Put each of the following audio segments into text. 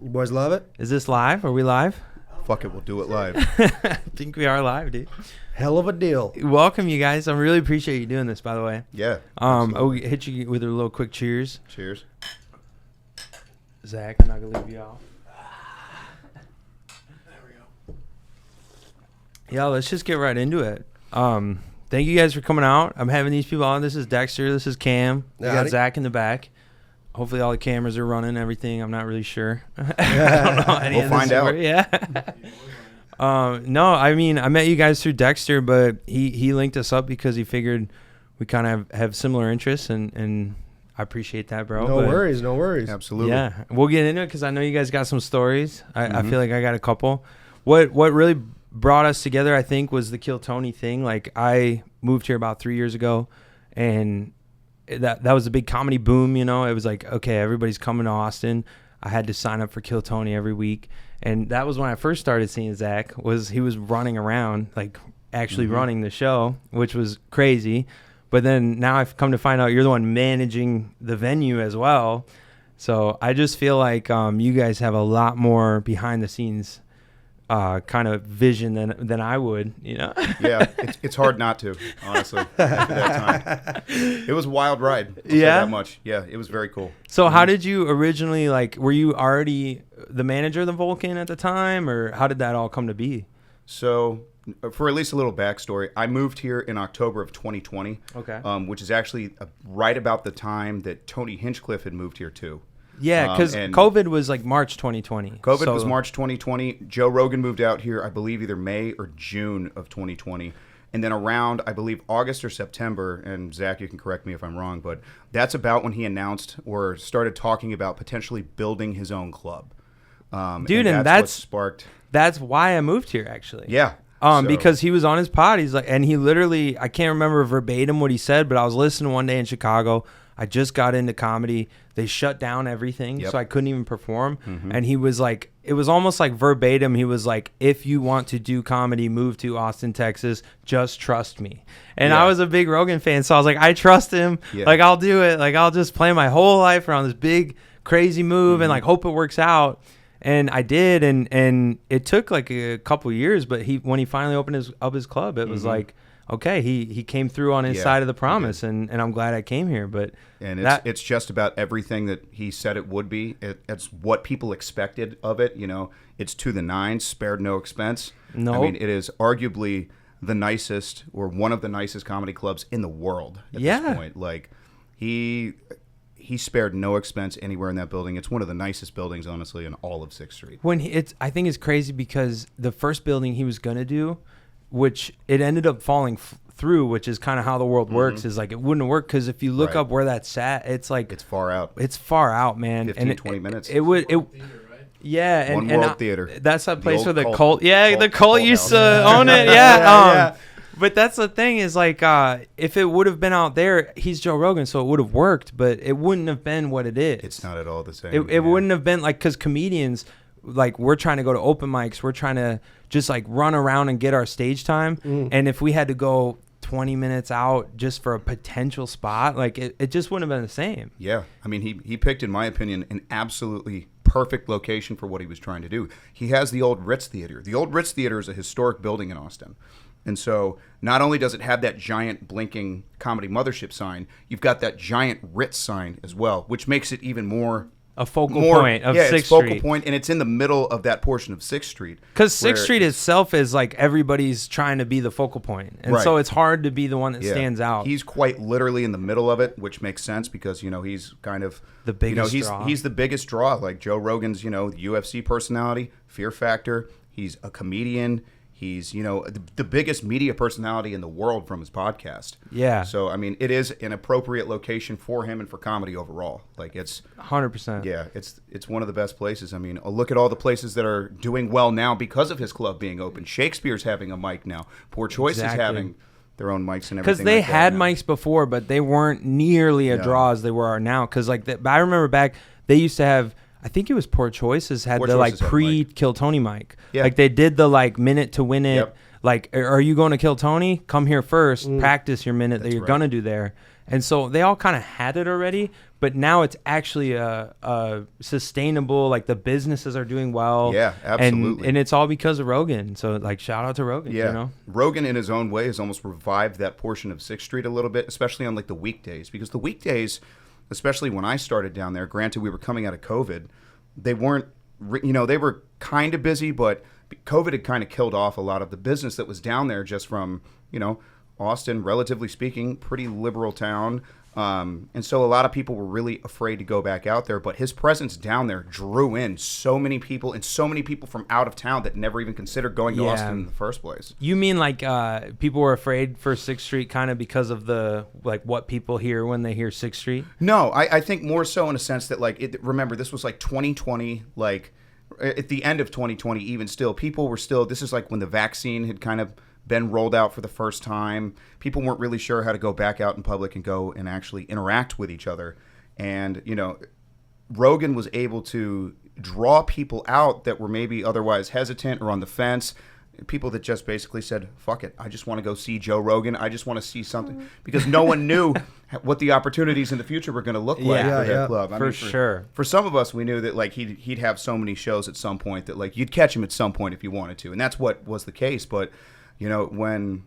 You boys love it? Is this live? Are we live? Fuck it, we'll do it live. I think we are live, dude. Hell of a deal. Welcome, you guys. I really appreciate you doing this, by the way. Yeah. I'll hit you with a little quick cheers. Cheers. Zach, I'm not going to leave you off. There we go. Yeah, let's just get right into it. Thank you guys for coming out. I'm having these people on. This is Dexter. This is Cam. We got Zach in the back. Hopefully all the cameras are running, everything. I'm not really sure. I don't know any we'll of find this out. Yeah. No, I mean, I met you guys through Dexter, but he linked us up because he figured we kind of have similar interests, and I appreciate that, bro. No worries. Absolutely. Yeah, we'll get into it because I know you guys got some stories. I feel like I got a couple. What really brought us together, I think, was the Kill Tony thing. Like, I moved here about 3 years ago, and that was a big comedy boom, you know. It was like, okay, everybody's coming to Austin. I had to sign up for Kill Tony every week. And that was when I first started seeing Zach. He was running around, like actually running the show, which was crazy. But then now I've come to find out you're the one managing the venue as well. So I just feel like you guys have a lot more behind the scenes kind of vision than I would, you know? Yeah, it's hard not to, honestly, after that time. It was a wild ride. I'll say Yeah? that much. Yeah, it was very cool. So how did you originally, like, were you already the manager of the Vulcan at the time, or how did that all come to be? So, for at least a little backstory, I moved here in October of 2020, Okay. Which is actually right about the time that Tony Henchcliffe had moved here too. Yeah, because and COVID was like March 2020. COVID was March 2020. Joe Rogan moved out here, I believe, either May or June of 2020. And then around, I believe, August or September, and Zach, you can correct me if I'm wrong, but that's about when he announced or started talking about potentially building his own club. Dude, and what that's sparked. That's why I moved here, actually. Yeah. Because he was on his pod. He's like, and he literally, I can't remember verbatim what he said, but I was listening one day in Chicago. I just got into comedy. They shut down everything, so I couldn't even perform. And he was like, it was almost like verbatim. He was like, if you want to do comedy, move to Austin, Texas. Just trust me. And I was a big Rogan fan, so I was like, I trust him. Yeah. Like, I'll do it. Like, I'll just plan my whole life around this big, crazy move and like hope it works out. And I did, and it took like a couple years, but when he finally opened his club, it was like, okay, he came through on his side of the promise, and I'm glad I came here. But it's just about everything that he said it would be. It's what people expected of it. You know, it's to the nines, spared no expense. No, I mean, it is arguably the nicest or one of the nicest comedy clubs in the world at this point. Like, he spared no expense anywhere in that building. It's one of the nicest buildings, honestly, in all of 6th Street. I think it's crazy because the first building he was gonna do, which it ended up falling through, which is kind of how the world works, is like it wouldn't work because if you look up where that's sat, it's like it's far out. It's far out, man. 20 minutes. It would. Theater, right? Yeah, One World Theater. That's that place where the old cult. Yeah, the cult used to own it. Yeah. But that's the thing is like, if it would have been out there, he's Joe Rogan, so it would have worked, but it wouldn't have been what it is. It's not at all the same. It wouldn't have been like, because comedians, like, we're trying to go to open mics, we're trying to just like run around and get our stage time, and if we had to go 20 minutes out just for a potential spot, like it just wouldn't have been the same. Yeah, I mean, he picked, in my opinion, an absolutely perfect location for what he was trying to do. He has the old Ritz Theater. The old Ritz Theater is a historic building in Austin. And so not only does it have that giant blinking comedy mothership sign, you've got that giant Ritz sign as well, which makes it even more a focal point of 6th Street. Yeah, it's focal point, and it's in the middle of that portion of 6th Street. Because 6th Street itself is like everybody's trying to be the focal point. And so it's hard to be the one that stands out. He's quite literally in the middle of it, which makes sense because, you know, he's kind of the biggest draw. He's the biggest draw. Like Joe Rogan's, you know, UFC personality, Fear Factor. He's a comedian. He's, you know, the biggest media personality in the world from his podcast. Yeah. So, I mean, it is an appropriate location for him and for comedy overall. Like, it's 100%. Yeah, it's one of the best places. I mean, look at all the places that are doing well now because of his club being open. Shakespeare's having a mic now. Poor Choice is having their own mics and everything. Because they like had now. mics before, but they weren't nearly a draw as they were now. Because, like, I remember back, they used to have, I think it was Poor Choices had the like pre-Kill Tony mic. Yeah. Like they did the like minute to win it. Yep. Like, are you going to Kill Tony? Come here first. Practice your minute that you're going to do there. And so they all kind of had it already, but now it's actually a sustainable, like the businesses are doing well. Yeah, absolutely. And it's all because of Rogan. So like shout out to Rogan. Yeah. You know? Rogan in his own way has almost revived that portion of 6th Street a little bit, especially on like the weekdays, because the weekdays, especially when I started down there, granted we were coming out of COVID, they weren't, they were kind of busy, but COVID had kind of killed off a lot of the business that was down there just from, Austin, relatively speaking, pretty liberal town. And so a lot of people were really afraid to go back out there, but his presence down there drew in so many people and so many people from out of town that never even considered going to Austin in the first place. You mean like people were afraid for 6th Street kind of because of the like what people hear when they hear 6th Street? No, I think more so in a sense that remember this was like 2020, like at the end of 2020, even still, people were still, this is like when the vaccine had kind of been rolled out for the first time. People weren't really sure how to go back out in public and go and actually interact with each other. And, Rogan was able to draw people out that were maybe otherwise hesitant or on the fence. People that just basically said, fuck it, I just want to go see Joe Rogan. I just want to see something. Because no one knew what the opportunities in the future were going to look like for that club. For sure. For some of us, we knew that like he'd have so many shows at some point that like you'd catch him at some point if you wanted to. And that's what was the case. But when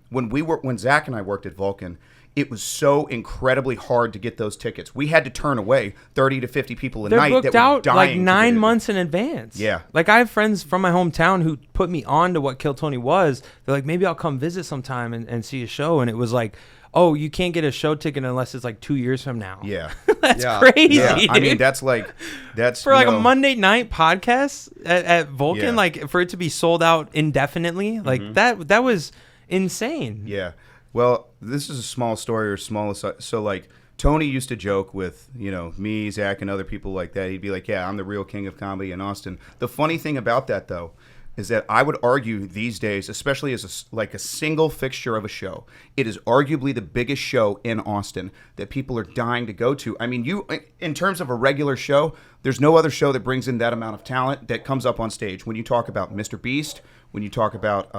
Zac and I worked at Vulcan, it was so incredibly hard to get those tickets. We had to turn away 30 to 50 people a night booked that were out dying like to 9 get months in advance. Yeah. Like I have friends from my hometown who put me on to what Kill Tony was. They're like, maybe I'll come visit sometime and see a show. And it was like, oh, you can't get a show ticket unless it's like 2 years from now. Yeah. That's crazy. Yeah. Dude. I mean, that's for like a Monday night podcast at Vulcan, like for it to be sold out indefinitely, like that was insane. Yeah. Well, this is a small story or small. So like Tony used to joke with, me, Zac, and other people like that. He'd be like, yeah, I'm the real king of comedy in Austin. The funny thing about that, though, is that I would argue these days, especially as a single fixture of a show, it is arguably the biggest show in Austin that people are dying to go to. I mean, in terms of a regular show, there's no other show that brings in that amount of talent that comes up on stage. When you talk about Mr. Beast, when you talk about,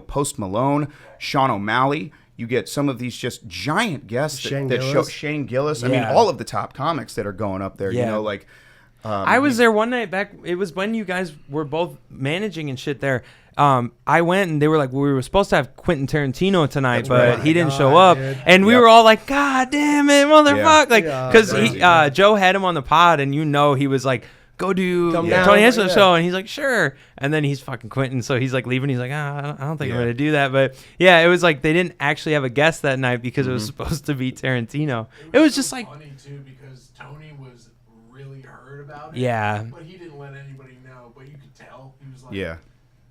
Post Malone, Sean O'Malley, you get some of these just giant guests that show Shane Gillis. I mean, all of the top comics that are going up there, I was there one night back. It was when you guys were both managing and shit there. I went and they were like, well, we were supposed to have Quentin Tarantino tonight, but he didn't show up. Dude. And we were all like, God damn it, motherfucker. Like, because Joe had him on the pod and he was like, go do Tony Henchcliffe show. And he's like, sure. And then he's fucking Quentin. So he's like leaving. He's like, I don't think I'm going to do that. But yeah, it was like they didn't actually have a guest that night because it was supposed to be Tarantino. It was just like funny too because Tony was really hurt about it. Yeah. But he didn't let anybody know. But you could tell. He was like,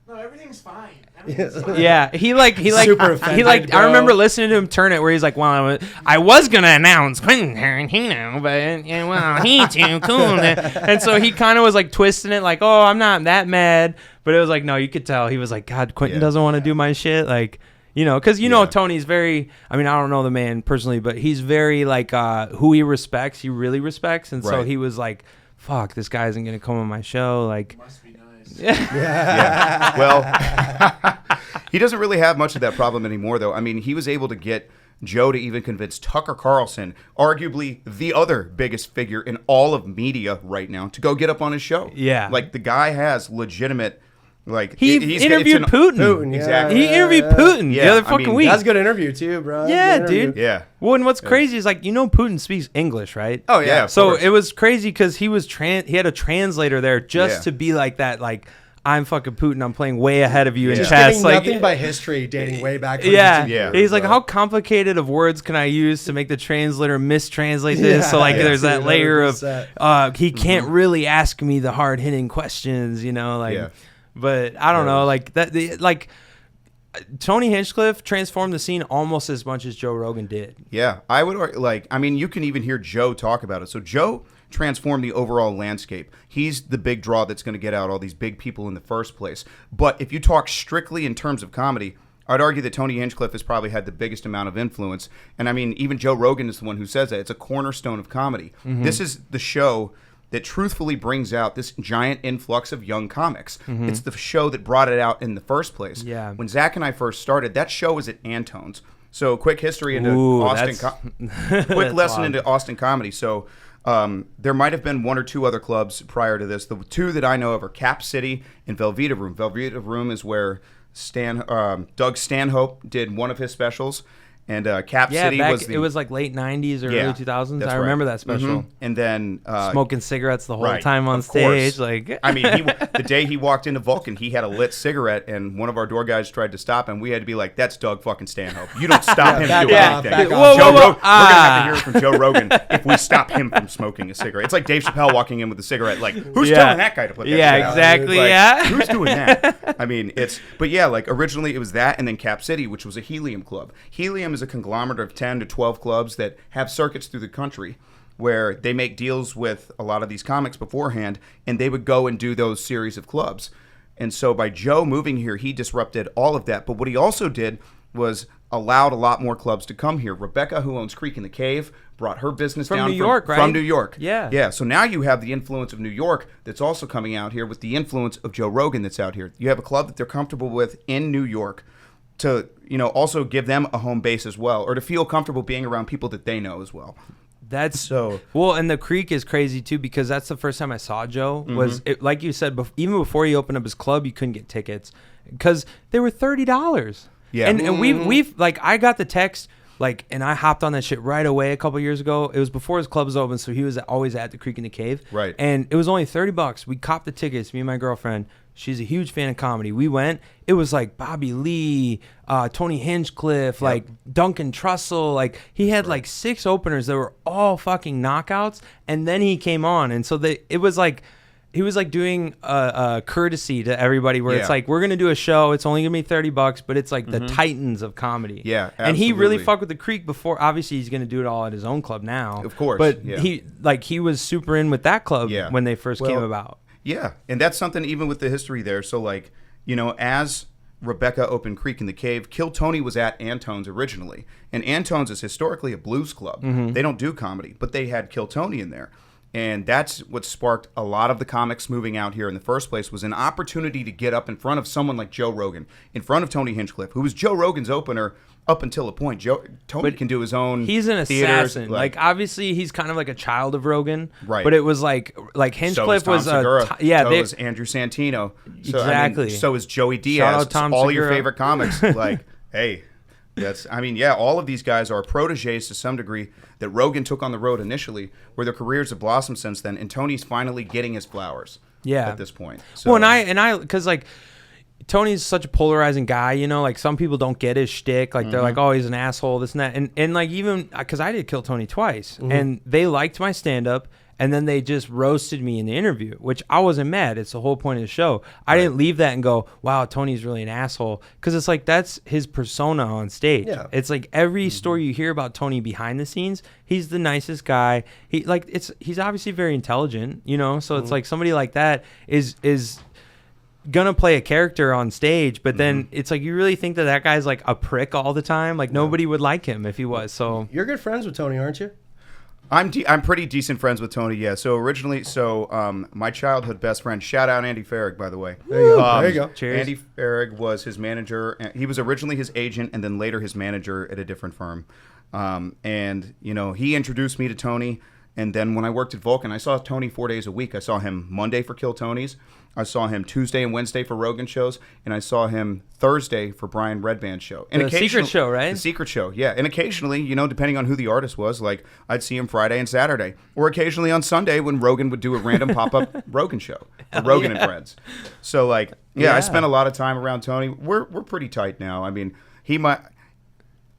no, everything's fine. Everything's fine. Yeah, he Super offended, I remember listening to him turn it where he's like, well, I was gonna announce Quentin Tarantino, but he's too cool. And so he kind of was like twisting it, like, oh, I'm not that mad, but it was like, no, you could tell he was like, God, Quentin doesn't want to do my shit, like. Because Tony's very, I mean, I don't know the man personally, but he's very like who he respects, he really respects, and so he was like, fuck, this guy isn't gonna come on my show, like. Must be nice. Yeah. Well, he doesn't really have much of that problem anymore, though. I mean, he was able to get Joe to even convince Tucker Carlson, arguably the other biggest figure in all of media right now, to go get up on his show. Yeah. Like, the guy has legitimate... Like he interviewed Putin. Exactly. He interviewed Putin the other fucking week. That's a good interview too, bro. Yeah, dude. Yeah. Well, and what's crazy is like Putin speaks English, right? Oh yeah. So it was crazy because he had a translator there just to be like that, like. I'm fucking Putin. I'm playing way ahead of you in Just chess. like nothing by history dating way back. From Yeah. He's like, how complicated of words can I use to make the translator mistranslate this? So like, there's that layer 100%. Of he can't really ask me the hard hitting questions, But I don't know, like that. Like Tony Henchcliffe transformed the scene almost as much as Joe Rogan did. Yeah, I would like. I mean, you can even hear Joe talk about it. So Joe transform the overall landscape. He's the big draw that's going to get out all these big people in the first place. But if you talk strictly in terms of comedy, I'd argue that Tony Hinchcliffe has probably had the biggest amount of influence. And I mean, even Joe Rogan is the one who says that. It's a cornerstone of comedy. Mm-hmm. This is the show that truthfully brings out this giant influx of young comics. Mm-hmm. It's the show that brought it out in the first place. Yeah. When Zac and I first started, that show was at Antone's. So quick history into Austin. Quick lesson into Austin comedy. So There might have been one or two other clubs prior to this. The two that I know of are Cap City and Velveeta Room. Velveeta Room is where Doug Stanhope did one of his specials. And Cap City it was like late 90s or early 2000s. I remember that special. And then smoking cigarettes the whole time on stage. Like, I mean, the day he walked into Vulcan, he had a lit cigarette, and one of our door guys tried to stop him. We had to be like, "That's Doug fucking Stanhope. You don't stop him doing anything." We're gonna have to hear from Joe Rogan if we stop him from smoking a cigarette. It's like Dave Chappelle walking in with a cigarette. Like, who's telling that guy to put that shit out? Exactly. Like, who's doing that? I mean, like originally it was that, and then Cap City, which was a Helium club. Helium is a conglomerate of 10 to 12 clubs that have circuits through the country where they make deals with a lot of these comics beforehand, and they would go and do those series of clubs. And so by Joe moving here, he disrupted all of that. But what he also did was allowed a lot more clubs to come here. Rebecca, who owns Creek in the Cave, brought her business down New York, right? From New York. Yeah. So now you have the influence of New York that's also coming out here with the influence of Joe Rogan that's out here. You have a club that they're comfortable with in New York to, also give them a home base as well, or to feel comfortable being around people that they know as well. That's so well, and the Creek is crazy too, because that's the first time I saw Joe. Was it, like you said, even before he opened up his club, you couldn't get tickets because they were $30. Yeah, and we've like, I got the text like, and I hopped on that shit right away a couple years ago. It was before his club was open, so he was always at the Creek in the Cave. Right, and it was only $30. We copped the tickets. Me and my girlfriend. She's a huge fan of comedy. We went. It was like Bobby Lee, Tony Hinchcliffe, like Duncan Trussell. Like, he had like 6 openers that were all fucking knockouts, and then he came on, and so it was like he was like doing a courtesy to everybody, where it's like, we're gonna do a show. It's only gonna be $30, but it's like the titans of comedy. Yeah, absolutely. And he really fucked with the Creek before. Obviously, he's gonna do it all at his own club now, of course. But he was super in with that club when they first came about. Yeah, and that's something even with the history there. So, like, as Rebecca opened Creek in the Cave, Kill Tony was at Antone's originally. And Antone's is historically a blues club. They don't do comedy, but they had Kill Tony in there. And that's what sparked a lot of the comics moving out here in the first place, was an opportunity to get up in front of someone like Joe Rogan, in front of Tony Hinchcliffe, who was Joe Rogan's opener up until a point. Tony can do his own. He's an assassin. Like, obviously, he's kind of like a child of Rogan. Right. But it was like Hinchcliffe was Segura. So is Andrew Santino. So, exactly. So is Joey Diaz. Shout out Tom all Segura. Your favorite comics. Like, hey, all of these guys are proteges to some degree that Rogan took on the road initially, where their careers have blossomed since then, and Tony's finally getting his flowers. At this point. So, well, and I because like, Tony's such a polarizing guy, like some people don't get his shtick. Like, they're like, oh, he's an asshole, this and that. And like, even because I did Kill Tony twice, and they liked my stand-up, and then they just roasted me in the interview, which I wasn't mad. It's the whole point of the show. I didn't leave that and go, wow, Tony's really an asshole. Because it's like, that's his persona on stage. Yeah. It's like every story you hear about Tony behind the scenes, he's the nicest guy. He's obviously very intelligent, so it's like somebody like that is gonna play a character on stage, but then it's like, you really think that guy's like a prick all the time? Like, nobody would like him if he was. So you're good friends with Tony, aren't you? I'm pretty decent friends with Tony, yeah. So originally, my childhood best friend, shout out Andy Farrig, by the way. There you go. Cheers. Andy Farrig was his manager. He was originally his agent, and then later his manager at a different firm. And he introduced me to Tony. And then when I worked at Vulcan, I saw Tony 4 days a week. I saw him Monday for Kill Tony's. I saw him Tuesday and Wednesday for Rogan shows. And I saw him Thursday for Brian Redband's show. And the Secret Show, right? The Secret Show, yeah. And occasionally, depending on who the artist was, like, I'd see him Friday and Saturday. Or occasionally on Sunday when Rogan would do a random pop-up Rogan show. Rogan and Friends. So, like, I spent a lot of time around Tony. We're pretty tight now. I mean,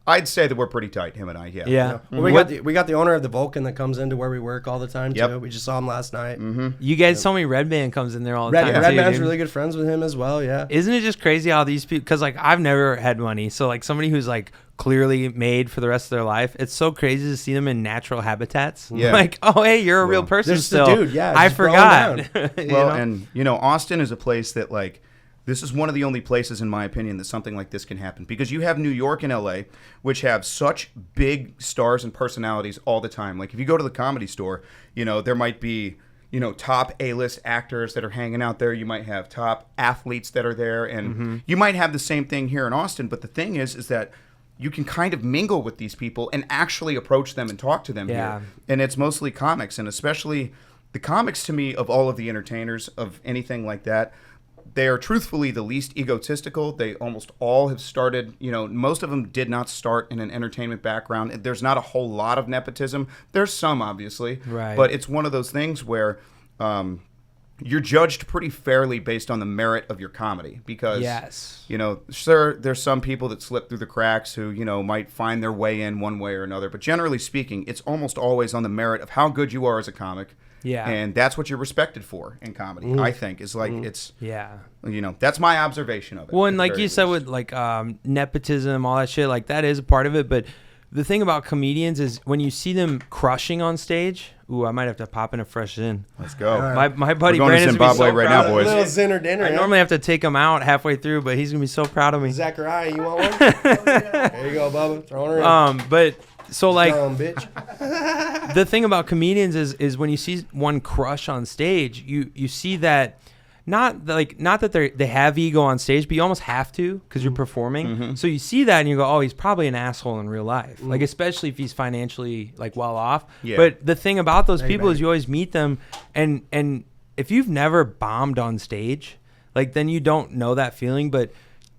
I'd say that we're pretty tight, him and I. Yeah. Well, we got the owner of the Vulcan that comes into where we work all the time too. We just saw him last night. You guys told me Redband comes in there all the time. Redband's really good friends with him as well. Yeah. Isn't it just crazy how these people? Because like, I've never had money, so like somebody who's like clearly made for the rest of their life, it's so crazy to see them in natural habitats. Yeah. Like, oh hey, you're a real person still. The dude. Yeah. I forgot. Well, and Austin is a place that like. This is one of the only places, in my opinion, that something like this can happen. Because you have New York and LA, which have such big stars and personalities all the time. Like, if you go to the Comedy Store, there might be, top A-list actors that are hanging out there. You might have top athletes that are there. And you might have the same thing here in Austin. But the thing is that you can kind of mingle with these people and actually approach them and talk to them here. And it's mostly comics, and especially the comics, to me, of all of the entertainers of anything like that, they are truthfully the least egotistical. They almost all have started, most of them did not start in an entertainment background. There's not a whole lot of nepotism. There's some, obviously. Right. But it's one of those things where you're judged pretty fairly based on the merit of your comedy. Because, sure, there's some people that slip through the cracks who, might find their way in one way or another. But generally speaking, it's almost always on the merit of how good you are as a comic. Yeah. And that's what you're respected for in comedy, I think. Is like, it's, that's my observation of it. Well, and like you said with like nepotism, all that shit, like that is a part of it. But the thing about comedians is when you see them crushing on stage, I might have to pop in a fresh Zin. Let's go. My buddy We're going Brandon's to Zimbabwe so right now, boys. A little Zin or dinner. I normally have to take him out halfway through, but he's going to be so proud of me. Zachariah, you want one? There you go, Bubba. Throwing her in. But so like Dumb bitch. the thing about comedians is when you see one crush on stage, you see that not that they have ego on stage, but you almost have to because you're performing. Mm-hmm. So you see that and you go, oh, he's probably an asshole in real life. Like especially if he's financially like well off. Yeah. But the thing about those people is you always meet them, and if you've never bombed on stage, like then you don't know that feeling. But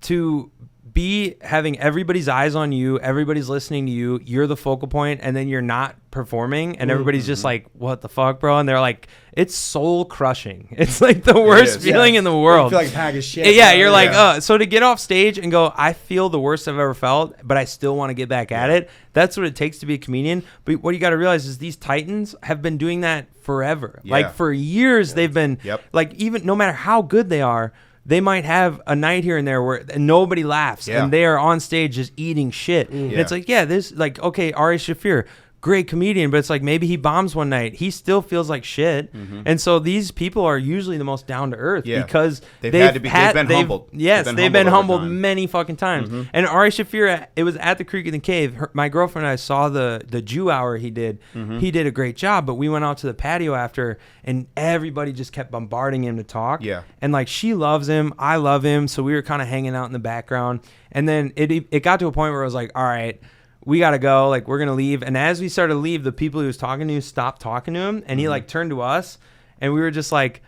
to be having everybody's eyes on you, everybody's listening to you, you're the focal point, and then you're not performing, and everybody's just like, what the fuck, bro? And they're like, it's soul crushing. It's like the worst feeling in the world. You feel like a pack of shit. Yeah, you're like, so to get off stage and go, I feel the worst I've ever felt, but I still want to get back at it. That's what it takes to be a comedian. But what you got to realize is these titans have been doing that forever. Yeah. Like for years, they've been like, even no matter how good they are, they might have a night here and there where nobody laughs and they are on stage just eating shit. And it's like, this like, okay, Ari Shaffir, great comedian, but it's like maybe he bombs one night. He still feels like shit. And so these people are usually the most down to earth because they've been humbled. Yes, they've been humbled many fucking times. And Ari Shaffir, it was at the Creek in the Cave. My girlfriend and I saw the Jew hour he did. He did a great job, but we went out to the patio after and everybody just kept bombarding him to talk. Yeah. And like she loves him, I love him, so we were kind of hanging out in the background. And then it got to a point where I was like, all right, we got to go. Like, we're going to leave. And as we started to leave, the people he was talking to stopped talking to him. And he, like, turned to us. And we were just like,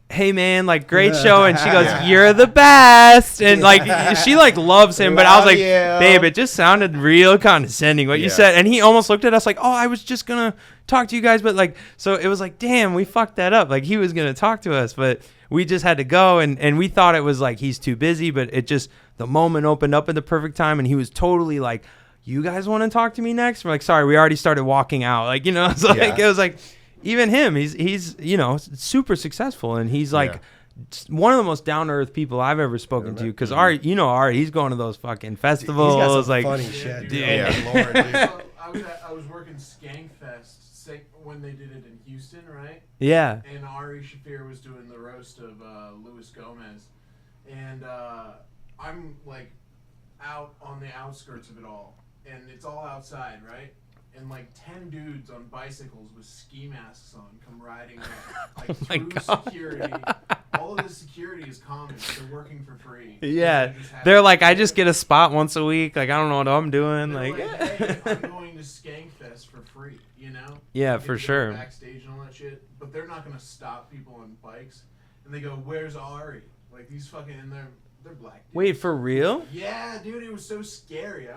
hey, man, like, great show. And she goes, you're the best. And, like, she, like, loves him. But I was like, babe, it just sounded real condescending what you said. And he almost looked at us like, oh, I was just going to talk to you guys. But, like, so it was like, damn, we fucked that up. Like, he was going to talk to us. But we just had to go. And we thought it was, like, he's too busy. But it just, the moment opened up at the perfect time. And he was totally, like, you guys want to talk to me next? We're like, sorry, we already started walking out. Like, it's like, it was like, even him, he's super successful. And he's like one of the most down to earth people I've ever spoken to. Cause Ari, Ari, he's going to those fucking festivals. He's got some like funny shit, dude. Lord, dude. I was working Skankfest when they did it in Houston, right? Yeah. And Ari Shaffir was doing the roast of Luis Gomez. And I'm like out on the outskirts of it all. And it's all outside, right? And like 10 dudes on bicycles with ski masks on come riding up, like through security. All of the security is comics. They're working for free. Yeah, they're like, I just get a spot once a week. Like, I don't know what I'm doing. Like, hey, I'm going to Skankfest for free. Yeah, for sure. Backstage and all that shit, but they're not gonna stop people on bikes. And they go, "Where's Ari?" Like these fucking, and they're black dudes. Wait, for real? Yeah, dude, it was so scary.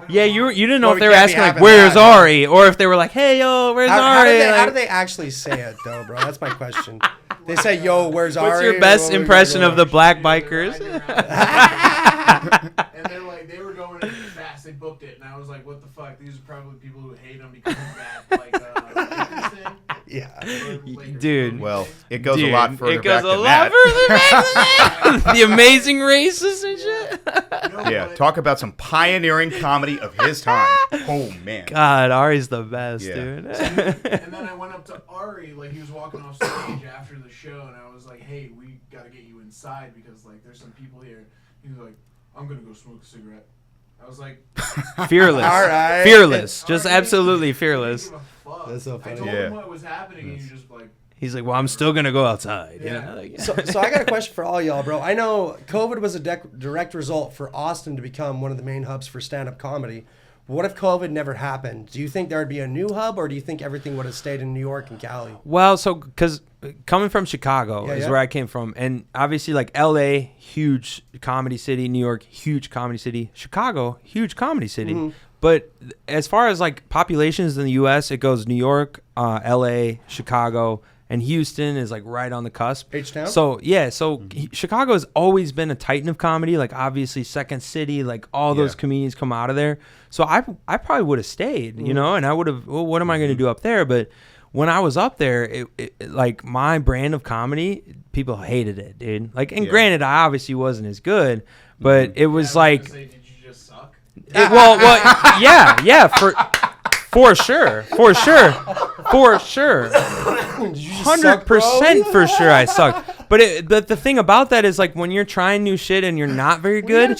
Yeah, you didn't know if they were asking like, "Where's Ari?" or if they were like, "Hey, yo, where's Ari?" How do they actually say it, though, bro? That's my question. They say, "Yo, where's Ari?" What's your best impression of the black bikers? And they're like, they were going fast. They booked it, and I was like, "What the fuck? These are probably people who hate them because of that, like, Lakers thing." Yeah, dude. Well, it goes a lot further back than that. It goes a lot further back than that. The Amazing Races and shit. Yeah, talk about some pioneering comedy of his time. Oh man, God, Ari's the best, dude. And then I went up to Ari, like he was walking off stage after the show, and I was like, "Hey, we gotta get you inside because like there's some people here." He was like, "I'm gonna go smoke a cigarette." I was like, fearless. All right. Fearless. Just absolutely fearless. That's so funny. I told him what was happening, and he just like, He's like, well, I'm still gonna go outside. Yeah. You know? Like, So I got a question for all y'all, bro. I know COVID was a direct result for Austin to become one of the main hubs for stand-up comedy. What if COVID never happened? Do you think there would be a new hub, or do you think everything would have stayed in New York and Cali? Well, so because coming from Chicago is yeah. where I came from, and obviously like L.A., huge comedy city, New York, huge comedy city, Chicago, huge comedy city. Mm-hmm. But as far as like populations in the U.S., it goes New York, L.A., Chicago, and Houston is like right on the cusp. H-Town? So yeah, Chicago has always been a titan of comedy. Like obviously Second City, like all those comedians come out of there. So I probably would have stayed, you know, and I would have. Well, what am I going to do up there? But when I was up there, it like my brand of comedy, people hated it, dude. Like, and granted, I obviously wasn't as good, but it was like. Did you just suck? Well, yeah, for sure, 100% for sure I suck. But the thing about that is like when you're trying new shit and you're not very good,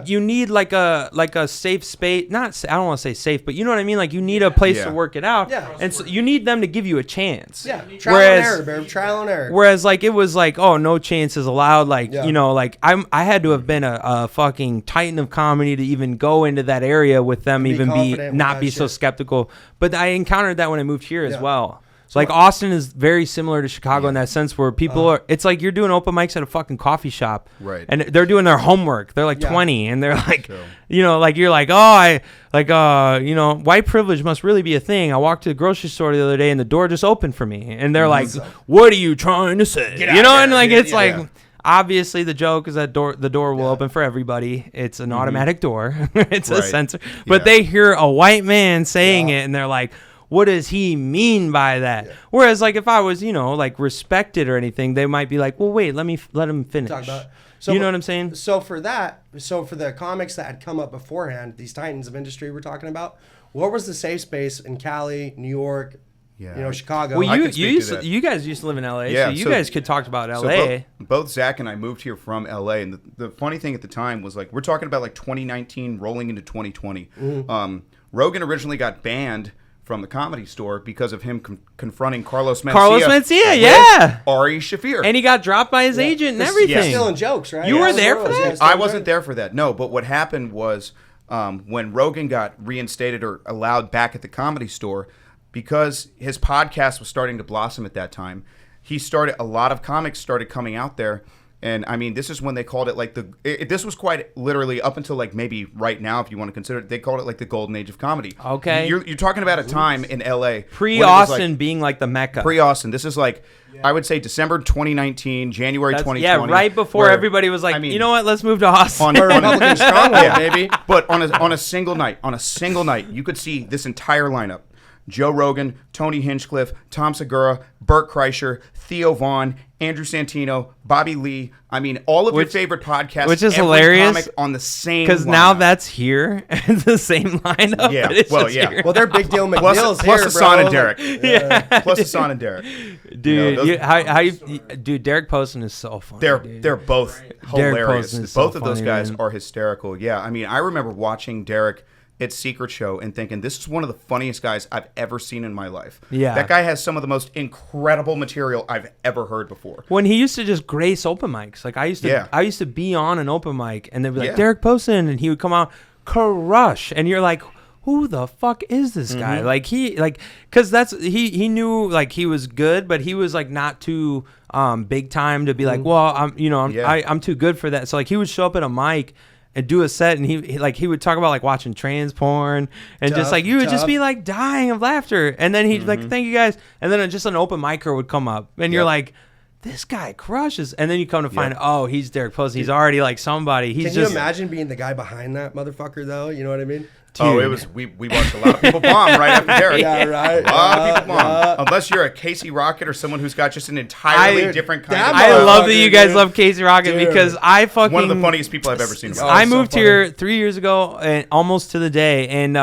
you need like a safe space. I don't want to say safe, but you know what I mean. Like you need a place to work it out, and so you need them to give you a chance. Yeah, trial and error, baby. Trial and error. Whereas like it was like, oh, no chance is allowed. Like you know, like I had to have been a fucking titan of comedy to even go into that area with them, even not be so skeptical. But I encountered that when I moved here as well. So like Austin is very similar to Chicago in that sense, where people are. It's like you're doing open mics at a fucking coffee shop, right? And they're doing their homework. They're like 20, and they're like, you know, like you're like, oh, you know, white privilege must really be a thing. I walked to the grocery store the other day, and the door just opened for me, and they're like, what are you trying to say? You know, and like it's like. Obviously, the joke is that the door will open for everybody. It's an automatic door. It's a sensor. But they hear a white man saying it, and they're like, what does he mean by that? Whereas, like, if I was, you know, like, respected or anything, they might be like, well, wait, let him finish. Talk about it. So, you know what I'm saying? So for the comics that had come up beforehand, these titans of industry we're talking about, what was the safe space in Cali, New York, you know, Chicago? Well, you guys used to live in LA, so you guys could talk about LA. So both Zach and I moved here from LA, and the funny thing at the time was like we're talking about like 2019 rolling into 2020. Rogan originally got banned from the Comedy Store because of him confronting Carlos Mencia, yeah, Ari Shaffir, and he got dropped by his agent and everything. Stealing jokes, right? You were there for that? I wasn't there for that. No, but what happened was when Rogan got reinstated or allowed back at the Comedy Store, because his podcast was starting to blossom at that time, a lot of comics started coming out there. And I mean, this is when they called it like this was quite literally up until like maybe right now, if you want to consider it, they called it like the golden age of comedy. Okay. You're talking about a time in LA. Pre-Austin like, being like the Mecca. Pre-Austin. This is like, I would say December 2019, January 2020. Yeah, right before everybody was like, you know what, let's move to Austin. On Republican stronghold, baby. But on a single night, you could see this entire lineup. Joe Rogan, Tony Hinchcliffe, Tom Segura, Bert Kreischer, Theo Vaughn, Andrew Santino, Bobby Lee. I mean, all of your favorite podcasts. Which is hilarious. Comic on the same because now that's here. It's the same lineup. Yeah, here. Well, they're Big Deal McNeil's plus here, Hassan bro. and Derek. Plus Hassan and Derek. Dude, dude, Derek Poston is so funny. They're both hilarious. Both of those guys man. are hysterical. Yeah, I mean, I remember watching Derek at Secret Show and thinking, this is one of the funniest guys I've ever seen in my life. Yeah. That guy has some of the most incredible material I've ever heard before. When he used to just grace open mics. Like I used to be on an open mic and they'd be like, Derek Poston, and he would come out, crush. And you're like, who the fuck is this guy? Like cause he knew like he was good, but he was like not too big time to be like, well, I'm too good for that. So like he would show up at a mic and do a set, and he would talk about like watching trans porn and just like you would just be like dying of laughter, and then he'd like, thank you guys, and then just an open micer would come up, and you're like, this guy crushes, and then you come to find oh, he's Derek Poston, he's already like somebody. Can you imagine being the guy behind that motherfucker though? You know what I mean? Dude. Oh, it was we watched a lot of people bomb right after Derek. Yeah, right. A lot of people bomb. Unless you're a Casey Rocket or someone who's got just an entirely different kind of... I love that you guys love Casey Rocket because I fucking... One of the funniest people I've ever seen. I moved here 3 years ago, and almost to the day, and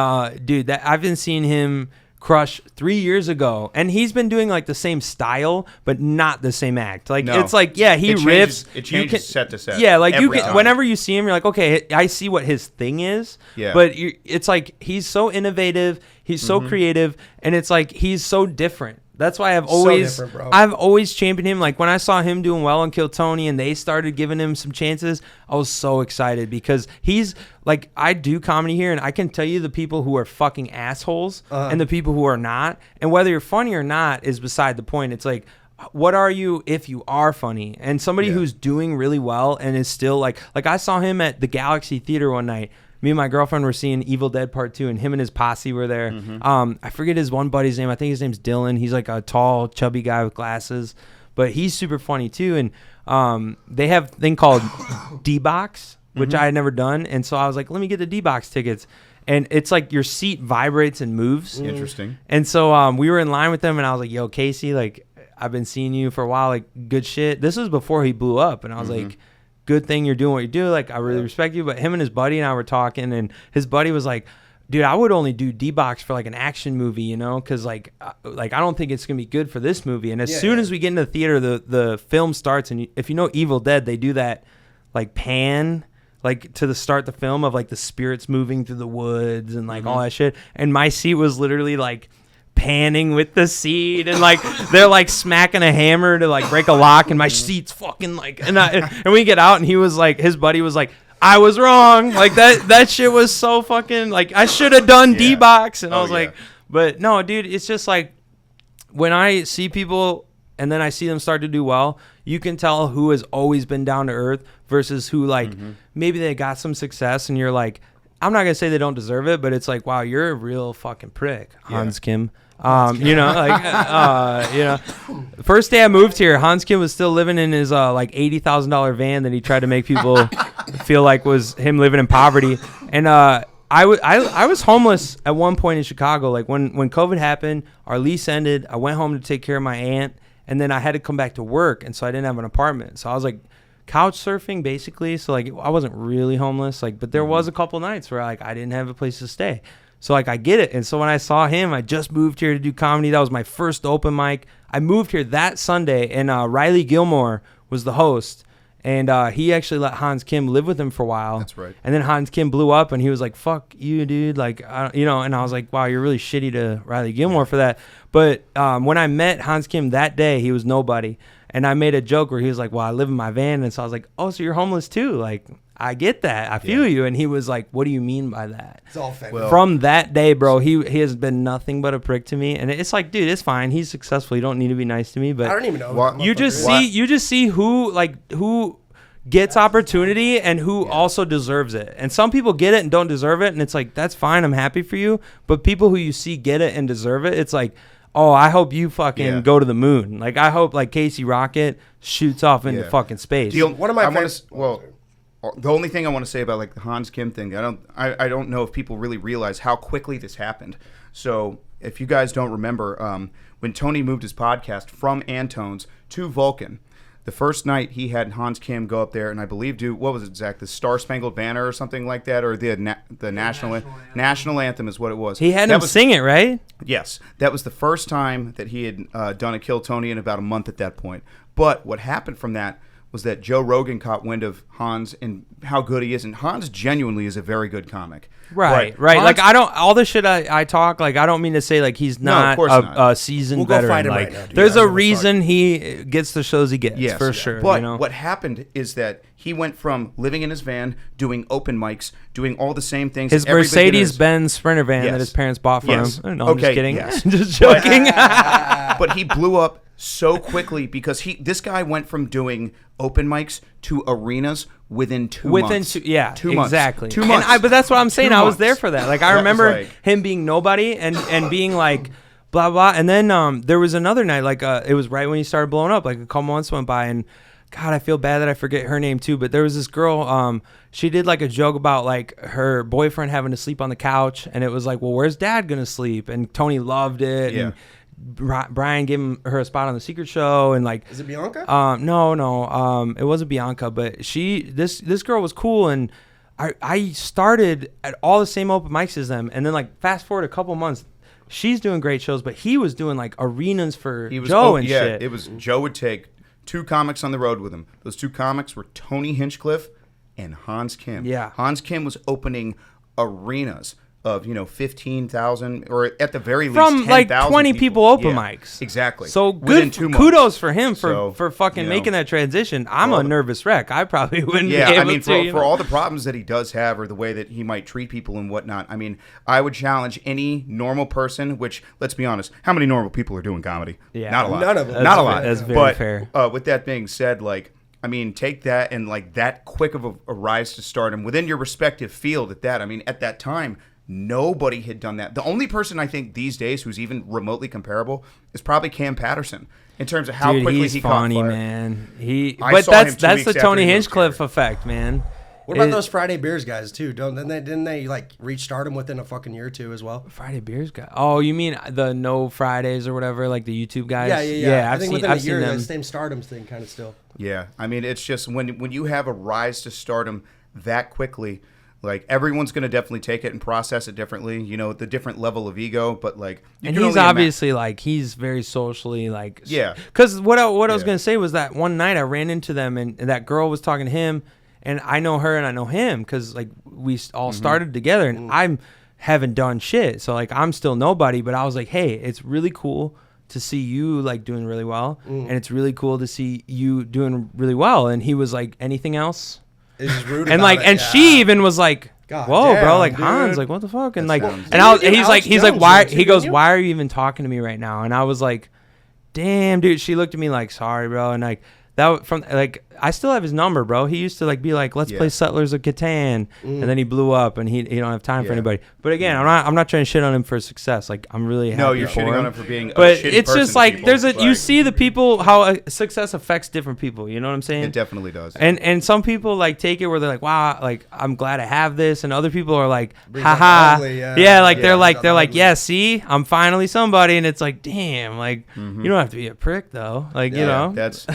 dude, I've been seeing him crush 3 years ago, and he's been doing like the same style but not the same act. Like it's like he riffs. It changes set to set. Yeah, like whenever you see him, you're like, okay, I see what his thing is. Yeah. But it's like he's so innovative, he's so creative, and it's like he's so different. That's why different, bro. I've always championed him. Like when I saw him doing well on Kill Tony and they started giving him some chances, I was so excited because he's like, I do comedy here and I can tell you the people who are fucking assholes and the people who are not. And whether you're funny or not is beside the point. It's like, what are you if you are funny? And somebody who's doing really well and is still like I saw him at the Galaxy Theater one night. Me and my girlfriend were seeing Evil Dead Part 2 and him and his posse were there. I forget his one buddy's name. I think his name's Dylan. He's like a tall, chubby guy with glasses, but he's super funny too. And they have a thing called D-Box, which I had never done. And so I was like, let me get the D-Box tickets. And it's like your seat vibrates and moves. Interesting. And so we were in line with them and I was like, yo, Casey, like, I've been seeing you for a while, like good shit. This was before he blew up. And I was like, good thing you're doing what you do. Like, I really respect you. But him and his buddy and I were talking and his buddy was like, dude, I would only do D-Box for like an action movie, you know? Cause like I don't think it's going to be good for this movie. And as soon as we get into the theater, the film starts. And if you know Evil Dead, they do that like pan, like to the start the film of like the spirits moving through the woods and like all that shit. And my seat was literally like panning with the seat and like they're like smacking a hammer to like break a lock and my seat's fucking like and we get out and he was like, his buddy was like, I was wrong, like that shit was so fucking like I should have done D-Box. And I was like, but no dude, it's just like when I see people and then I see them start to do well, you can tell who has always been down to earth versus who like maybe they got some success and you're like, I'm not gonna say they don't deserve it, but it's like, wow, you're a real fucking prick, Hans Kim. You know, like, you know, first day I moved here, Hans Kim was still living in his like $80,000 van that he tried to make people feel like was him living in poverty. And I was homeless at one point in Chicago. Like when COVID happened, our lease ended. I went home to take care of my aunt, and then I had to come back to work, and so I didn't have an apartment. So I was like couch surfing basically. So like I wasn't really homeless, like, but there was a couple nights where like I didn't have a place to stay. So like I get it. And so when I saw him, I just moved here to do comedy. That was my first open mic. I moved here that Sunday, and Riley Gilmore was the host. And he actually let Hans Kim live with him for a while. That's right. And then Hans Kim blew up, and he was like, fuck you, dude. Like, you know, and I was like, wow, you're really shitty to Riley Gilmore for that. But when I met Hans Kim that day, he was nobody. And I made a joke where he was like, well, I live in my van. And so I was like, oh, so you're homeless too? Like, I get that. I feel you. And he was like, what do you mean by that? It's all fake. Well, from that day, bro, he has been nothing but a prick to me. And it's like, dude, it's fine. He's successful. You don't need to be nice to me. But I don't even know. What- you just see who gets opportunity and who also deserves it. And some people get it and don't deserve it. And it's like, that's fine. I'm happy for you. But people who you see get it and deserve it, it's like, oh, I hope you fucking go to the moon. Like, I hope like Casey Rocket shoots off into fucking space. One of my friends. The only thing I want to say about like the Hans Kim thing, I don't know if people really realize how quickly this happened. So if you guys don't remember, when Tony moved his podcast from Antone's to Vulcan, the first night he had Hans Kim go up there and I believe do, what was it, Zach, the Star Spangled Banner or something like that, or the national anthem is what it was. He had him sing it, right? Yes, that was the first time that he had done a Kill Tony in about a month at that point. But what happened from that was that Joe Rogan caught wind of Hans and how good he is, and Hans genuinely is a very good comic. Right. Hans, like I don't, all the shit I talk, like I don't mean to say like he's not a seasoned veteran. Go fight him like, right now, dude. there's a reason he gets the shows he gets, yes, for sure. But you know? what happened is that he went from living in his van, doing open mics, doing all the same things. His Mercedes-Benz Sprinter van that his parents bought for him. No, I'm just kidding. Yes. Just joking. But he blew up so quickly because this guy went from doing open mics to arenas within 2 months. 2 months. Exactly. 2 months. But that's what I'm saying. I was there for that. Like I remember like, him being nobody and being like blah blah. And then there was another night, like it was right when he started blowing up. Like a couple months went by, and God, I feel bad that I forget her name too. But there was this girl. She did like a joke about like her boyfriend having to sleep on the couch, and it was like, well, where's Dad gonna sleep? And Tony loved it. Yeah. And Brian gave her a spot on the Secret Show, and like, Is it Bianca? No, it wasn't Bianca, but this girl was cool, and I started at all the same open mics as them, and then like fast forward a couple months, she's doing great shows, but he was doing like arenas for Joe and shit. It was Joe would take 2 comics on the road with him. Those 2 comics were Tony Henchcliffe and Hans Kim. Yeah. Hans Kim was opening arenas. of 15,000 or at the very least from 10,000 like 20 people open mics. Exactly. So Within good. 2 months. Kudos for him for fucking you know, making that transition. I'm a nervous wreck. I probably wouldn't. Yeah, be able I mean, to, for all the problems that he does have, or the way that he might treat people and whatnot, I mean, I would challenge any normal person. Which, let's be honest, how many normal people are doing comedy? Yeah. Not a lot. None of them. Not a lot. That's very but, fair. With that being said, like, I mean, take that and like that quick of a rise to stardom within your respective field. At that, I mean, at that time, nobody had done that. The only person I think these days who's even remotely comparable is probably Cam Patterson in terms of how quickly he's he funny, caught fire. man. I saw him 2 That's weeks the after Tony he moved Hinchcliffe here. effect, man. What about those Friday Beers guys too? Didn't they like reach stardom within a fucking year or two as well? Friday Beers guy? Oh, you mean the No Fridays or whatever, like the YouTube guys? Yeah. I think within a I've year, seen them. the same stardom thing kind of still. Yeah, I mean, it's just when you have a rise to stardom that quickly, like everyone's going to definitely take it and process it differently. The different level of ego, but like, And he's obviously like he's very socially like Yeah. Because what I was gonna say was that one night I ran into them and that girl was talking to him, and I know her and I know him because like we all started together, and I haven't done shit, so like I'm still nobody. But I was like, hey, it's really cool to see you like doing really well, and it's really cool to see you doing really well. And he was like, anything else? It's just rude And about like, it, and yeah. she even was like, God whoa, damn, bro, like dude. Hans, like what the fuck? And like, sounds- and I was, Didn't you he's do like, Alex why? Jones, He goes, didn't you? why are you even talking to me right now? And I was like, damn, dude. She looked at me like, sorry, bro. And like that from like, I still have his number, bro. He used to like be like, let's play Settlers of Catan, and then he blew up, and he don't have time for anybody. But again, I'm not trying to shit on him for success. Like I'm really happy No, you're for shitting him. on him for being. But a shitty it's person just to like people. there's a you Like, see the people how success affects different people. You know what I'm saying? It definitely does. And some people like take it where they're like, wow, like I'm glad I have this, and other people are like, Brings up haha, ugly, yeah, yeah. like Yeah, they're brings up like, ugly. yeah, see, I'm finally somebody, and it's like, damn, like you don't have to be a prick though, like you know, that's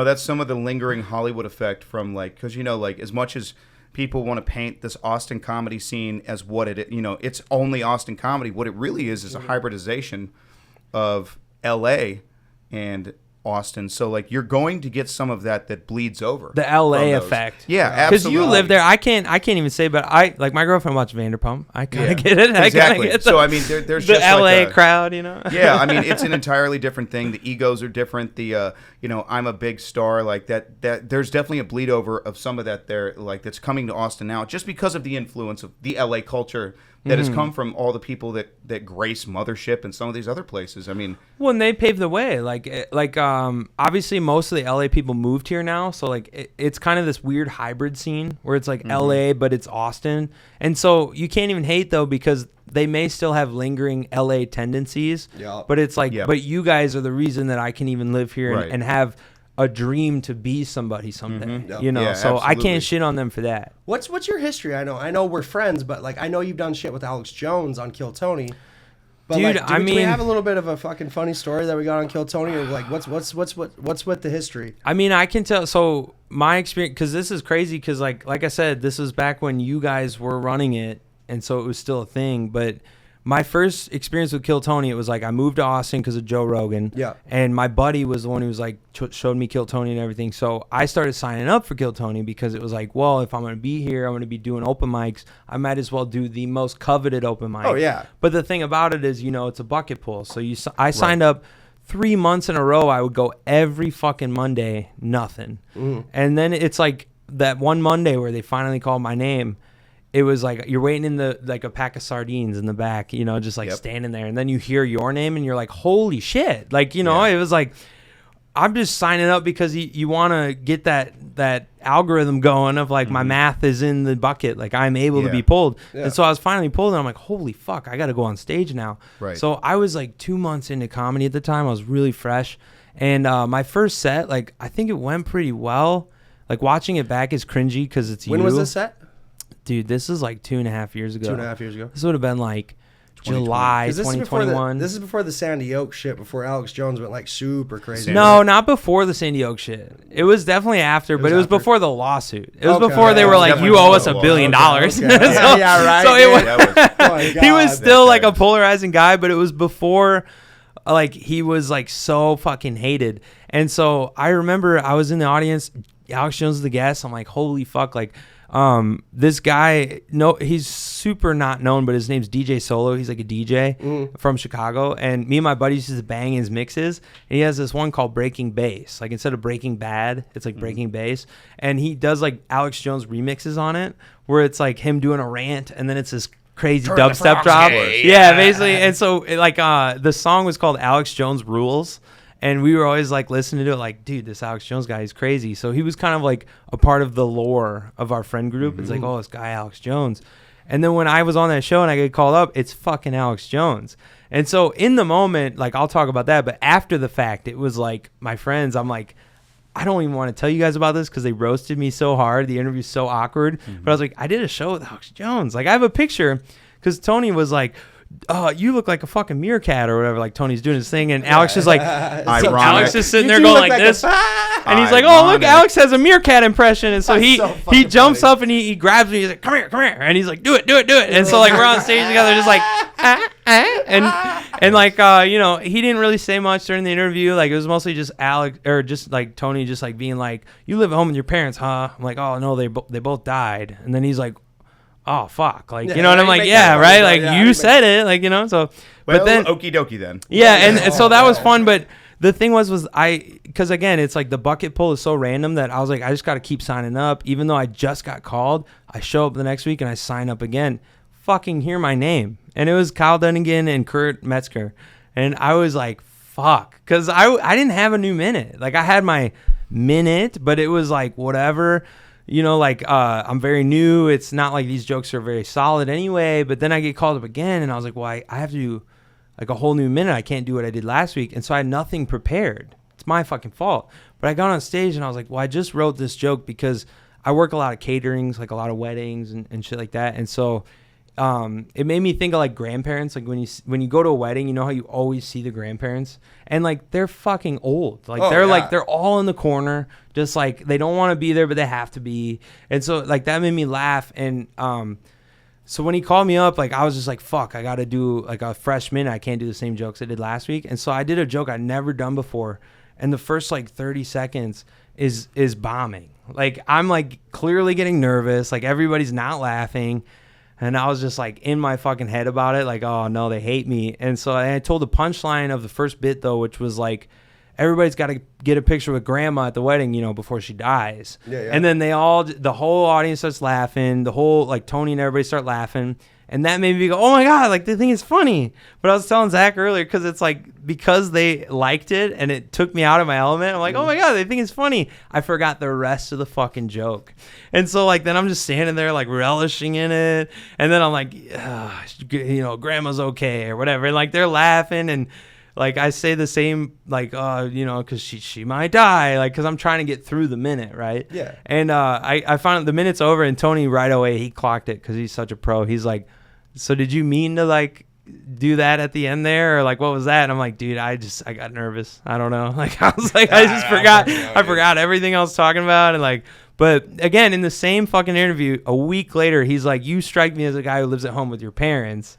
that's some of the lingering Hollywood effect from like, because like as much as people want to paint this Austin comedy scene as what it it's only Austin comedy, what it really is a hybridization of LA and Austin. So like you're going to get some of that bleeds over. the LA from those. effect. Yeah, Because you absolutely. live there. I can't even say, but I like my girlfriend watched Vanderpump. I kind Yeah, of get it. I exactly. kinda get So I mean, there's the just LA like crowd, you know. Yeah, I mean, it's an entirely different thing. The egos are different. The I'm a big star, like that there's definitely a bleed over of some of that there, like that's coming to Austin now, just because of the influence of the LA culture that has come from all the people that grace Mothership and some of these other places. I mean, Well, and they paved the way. Obviously, most of the LA people moved here now, so like it's kind of this weird hybrid scene where it's like LA, but it's Austin, and so you can't even hate though because they may still have lingering LA tendencies. Yeah. But it's like, Yeah. but you guys are the reason that I can even live here Right. and have a dream to be somebody someday. Yep. You know, Yeah, so I absolutely. can't shit on them for that. What's your history? I know we're friends, but like I know you've done shit with Alex Jones on Kill Tony. But Dude, like, do we have a little bit of a fucking funny story that we got on Kill Tony, or like what's with the history? I mean, I can tell. So my experience, because this is crazy, because like I said, this was back when you guys were running it, and so it was still a thing. But my first experience with Kill Tony, it was like I moved to Austin because of Joe Rogan. Yeah. And my buddy was the one who was like showed me Kill Tony and everything. So I started signing up for Kill Tony because it was like, well, if I'm going to be here, I'm going to be doing open mics. I might as well do the most coveted open mic. Oh, yeah. But the thing about it is, it's a bucket pull. So I signed up 3 months in a row. I would go every fucking Monday, nothing. And then it's like that one Monday where they finally called my name. It was like you're waiting in a pack of sardines in the back, just like standing there, and then you hear your name and you're like, holy shit. Like, it was like, I'm just signing up because you want to get that algorithm going of like my math is in the bucket. Like I'm able to be pulled. Yeah. And so I was finally pulled and I'm like, holy fuck, I got to go on stage now. Right. So I was like 2 months into comedy at the time. I was really fresh. And my first set, like, I think it went pretty well. Like watching it back is cringy because it's When was this set? Dude, this is like 2.5 years ago. 2.5 years ago. This would have been like July 2021. This is before the Sandy Oak shit. Before Alex Jones went like super crazy. No, not before the Sandy Oak shit. It was definitely after, but it was after. before the lawsuit. It was Okay. before they Yeah, were it was like, definitely you owe before us the $1 billion. Okay. So, Yeah, right, So it dude. was, that was Oh my he God. was still That like guy a polarizing guy, but it was before like he was like so fucking hated. And so I remember I was in the audience, Alex Jones is the guest. I'm like, holy fuck, like This guy, no, he's super not known, but his name's DJ Solo. He's like a DJ from Chicago, and me and my buddies used to bang his mixes. And he has this one called Breaking Bass. Like instead of Breaking Bad, it's like Breaking Bass, and he does like Alex Jones remixes on it, where it's like him doing a rant, and then it's this crazy dubstep drop. Yeah, basically. And so like the song was called Alex Jones Rules. And we were always like listening to it like, dude, this Alex Jones guy is crazy. So he was kind of like a part of the lore of our friend group. It's like, oh, this guy Alex Jones. And then when I was on that show and I get called up, it's fucking Alex Jones. And so in the moment, like I'll talk about that. But after the fact, it was like my friends, I'm like, I don't even want to tell you guys about this because they roasted me so hard. The interview's so awkward. But I was like, I did a show with Alex Jones. Like I have a picture because Tony was like, you look like a fucking meerkat or whatever. Like Tony's doing his thing, and Alex is like, Alex is sitting there going like this, and he's like, oh look, Alex has a meerkat impression, and so he jumps up and he grabs me. He's like, come here, and he's like, do it, and so like we're on stage together, just like, and like he didn't really say much during the interview. Like it was mostly just Alex or just like Tony, just like being like, you live at home with your parents, huh? I'm like, oh no, they both died, and then he's like, oh fuck, like you know what I'm like, yeah, right, like you said it, like so. But then okie dokie then. Yeah, and so that was fun. But the thing was because again, it's like the bucket pull is so random that I was like, I just got to keep signing up, even though I just got called. I show up the next week and I sign up again. Fucking hear my name, and it was Kyle Dunnigan and Kurt Metzger, and I was like, fuck, because I didn't have a new minute. Like I had my minute, but it was like whatever. I'm very new. It's not like these jokes are very solid anyway. But then I get called up again, and I was like, well, I have to do like a whole new minute. I can't do what I did last week. And so I had nothing prepared. It's my fucking fault. But I got on stage, and I was like, well, I just wrote this joke because I work a lot of caterings, like a lot of weddings and shit like that. And so it made me think of like grandparents. Like when you go to a wedding, you know how you always see the grandparents, and like they're fucking old. Like they're all in the corner, just like they don't want to be there, but they have to be. And so like that made me laugh. And so when he called me up, like I was just like, fuck, I got to do like a fresh minute. I can't do the same jokes I did last week. And so I did a joke I'd never done before, and the first like 30 seconds is bombing. Like I'm like clearly getting nervous. Like everybody's not laughing. And I was just like in my fucking head about it, like, oh no, they hate me. And so I told the punchline of the first bit though, which was like, everybody's got to get a picture with grandma at the wedding, before she dies. Yeah. And then the whole audience starts laughing. The whole like Tony and everybody start laughing. And that made me go, oh my God, like the thing is funny. But I was telling Zach earlier, because it's like, because they liked it and it took me out of my element, I'm like, oh my God, they think it's funny. I forgot the rest of the fucking joke. And so like, then I'm just standing there like relishing in it. And then I'm like, grandma's okay or whatever. And like, they're laughing. And like, I say the same, like, because she might die, like, because I'm trying to get through the minute, right? Yeah. And I found the minute's over, and Tony right away, he clocked it because he's such a pro. He's like, so did you mean to like do that at the end there, or like what was that? And I'm like, dude, I got nervous. I don't know. Like I was like, I forgot everything I was talking about, and like, but again, in the same fucking interview, a week later, he's like, you strike me as a guy who lives at home with your parents,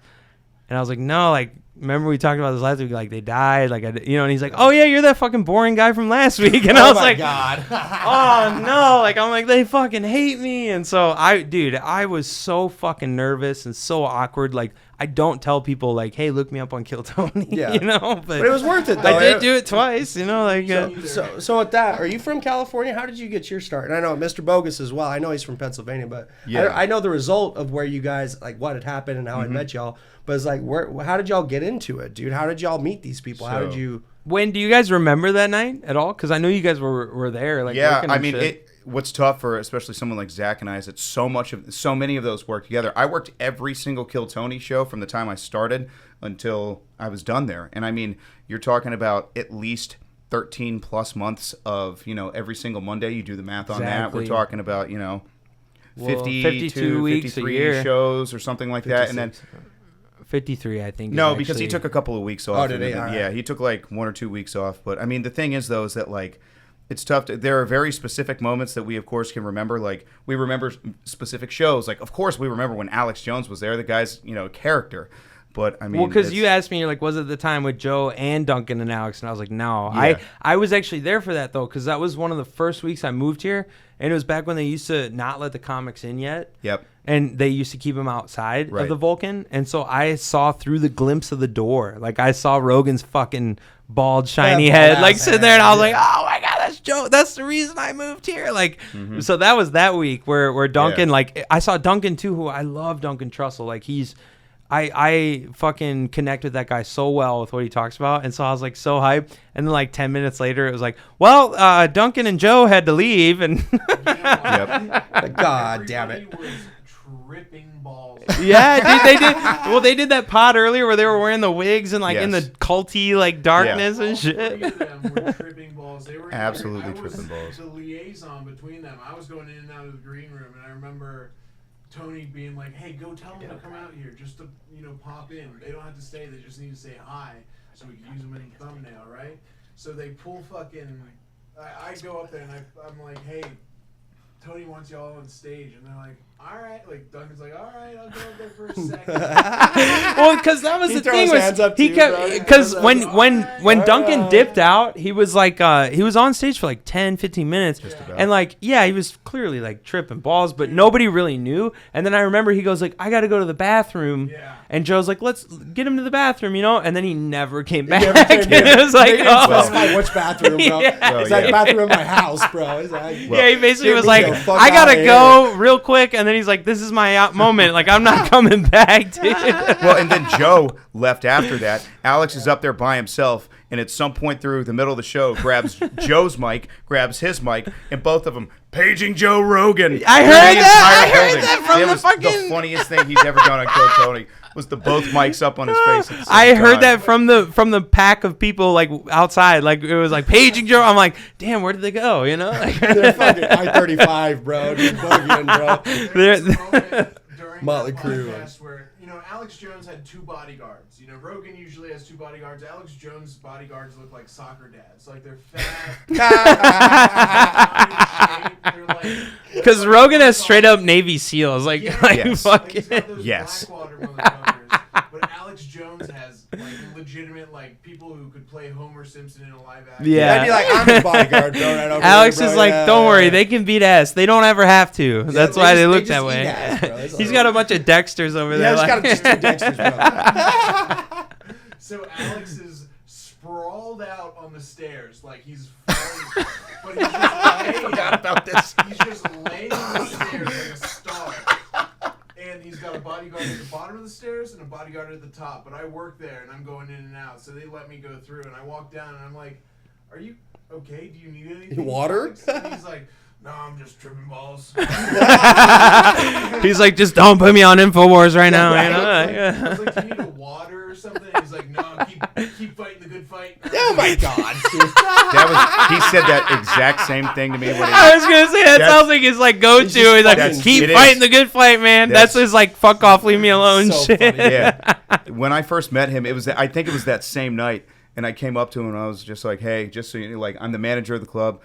and I was like, no, like. Remember we talked about this last week, like they died, like and he's like, oh yeah, you're that fucking boring guy from last week, and I was like, God. Oh no, like I'm like, they fucking hate me. And so I was so fucking nervous and so awkward. Like I don't tell people like, hey, look me up on Kill Tony, but it was worth it though. I did do it twice, like. So with that, are you from California? How did you get your start? And I know Mr. Bogus as well. I know he's from Pennsylvania, but I know the result of where you guys like what had happened and how I met y'all. But it's like, how did y'all get into it, dude? How did y'all meet these people? How did you? When do you guys remember that night at all? Because I know you guys were there. Like, yeah, I mean, what's tough for especially someone like Zach and I is that so many of those work together. I worked every single Kill Tony show from the time I started until I was done there. And I mean, you're talking about at least 13 plus months of, every single Monday. You do the math on that. We're talking about, 52 weeks 53 a year. shows or something like 56. that. And then 53, I think. No, because he took a couple of weeks off. Oh, did he? Yeah, he took like 1 or 2 weeks off. But I mean, the thing is, though, is that like it's tough. There are very specific moments that we, of course, can remember. Like we remember specific shows. Like, of course, we remember when Alex Jones was there. The guy's, character. But I mean, well, because you asked me, you're like, was it the time with Joe and Duncan and Alex? And I was like, no. Yeah. I was actually there for that, though, because that was one of the first weeks I moved here. And it was back when they used to not let the comics in yet. Yep. And they used to keep them outside Right. of the Vulcan. And so I saw through the glimpse of the door. Like, I saw Rogan's fucking bald, shiny Yeah, head, bald like, ass sitting there. And I was head, like, oh, my God, that's Joe. That's the reason I moved here. Like, so that was that week where Duncan, like, I saw Duncan, too, who I love Duncan Trussell. Like, I fucking connect with that guy so well with what he talks about. And so I was like so hyped. And then like 10 minutes later, it was like, well, Duncan and Joe had to leave. And Yep. God damn it. Everybody was tripping balls. yeah, dude, they did. Well, they did that pod earlier where they were wearing the wigs and like in the Yes. culty like darkness All and three shit. of them were tripping balls. They were Absolutely I was tripping balls. the liaison between them. I was going in and out of the green room, and I remember Tony being like, "Hey, go tell them to come out here, just to pop in. They don't have to stay. They just need to say hi, so we can use them in the thumbnail, right?" So they pull fucking. I go up there and I'm like, "Hey, Tony wants y'all on stage," and they're like, "All right." Like Duncan's like, "All right, I'll go up there for a second." Well, because that was He the throws thing was hands up he too, kept bro. because when Alright. Duncan dipped out, he was like he was on stage for like 10-15 minutes, about. and like he was clearly like tripping balls, but nobody really knew. And then I remember he goes like, "I got to go to the bathroom," Yeah. and Joe's like, "Let's get him to the bathroom," and then he never came back. never came And back. it was like, They didn't oh. specify which bathroom, bro. Yeah. It's like bathroom in my house, bro. It's like, Yeah, he basically get was me like, the fuck "I gotta outta go real quick," and then he's like, "This is my moment. Like, I'm not coming back, dude." Well, and then Joe left after that. Alex is up there by himself, and at some point through the middle of the show, grabs Joe's mic, grabs his mic, and both of them paging Joe Rogan. I through heard the that. entire I heard building. that from It the was fucking- the funniest thing he's ever done on Kill Tony. Was the both mics up on his face? At the same I heard time. that from the pack of people like outside. Like it was like paging Joe. I'm like, damn, where did they go? You know? Like, They're fucking I-35, bro. Just boogieing, bro. They're- There was a moment during Motley that Crue. podcast where Alex Jones had two bodyguards. Rogan usually has two bodyguards. Alex Jones' bodyguards look like soccer dads. Like they're fat. They're like, Because Rogan has straight up Navy SEAls. Like, Yeah. like Yes. fucking. he's got those Yes. Blackwater motherfuckers. But Alex Jones has like legitimate like people who could play Homer Simpson in a live action. Yeah. I'd be like, I'm his bodyguard, bro. Right over Alex here, is bro. like, Yeah, don't worry, yeah. they can beat ass. They don't ever have to. That's they why just- they they look just that eat way. ass, bro. That's He's all. got a bunch of Dexters over Yeah, there. he's got like- just two Dexters, bro. So Alex is sprawled out on the stairs like he's falling, but he's just laying. about this. He's just laying on the stairs like a star. And he's got a bodyguard at the bottom of the stairs and a bodyguard at the top. But I work there and I'm going in and out, so they let me go through. And I walk down and I'm like, "Are you okay? Do you need anything?" Water? Alex?" And he's like, "No, I'm just tripping balls." He's like, just don't put me on Infowars right now. right. You know? I Like, was like, "Do you need a water or something?" He's like, "No, keep fighting the good fight." Oh my God, dude. He said that exact same thing to me when he I was gonna say that That's- sounds like his like go-to. He's He's just like, fucking- keep it fighting is. the good fight, man. That's That's- his like, fuck off, leave me alone So shit. funny. Yeah. When I first met him, I think it was that same night, and I came up to him and I was just like, "Hey, just so you know, like, I'm the manager of the club.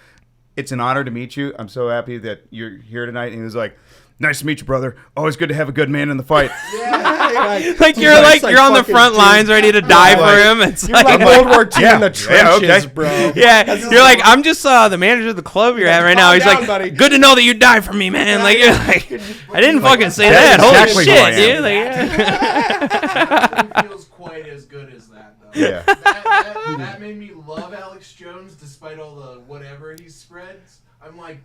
It's an honor to meet you. I'm so happy that you're here tonight." And he was like, "Nice to meet you, brother. Always good to have a good man in the fight." Like you're on the front lines ready to die for him. It's You're like like, World War II Yeah. in the Yeah, trenches, okay. bro. yeah, you're like, I'm just the manager of the club you're at right now. calm He's down, like, buddy. good to know that you die for me, man. Like, you're like, I didn't fucking say that. that's exactly Holy who I shit, am. dude. Like, yeah. Nothing feels quite as good as that, though. Yeah. That made me love Alex Jones despite all the whatever he spreads. I'm like,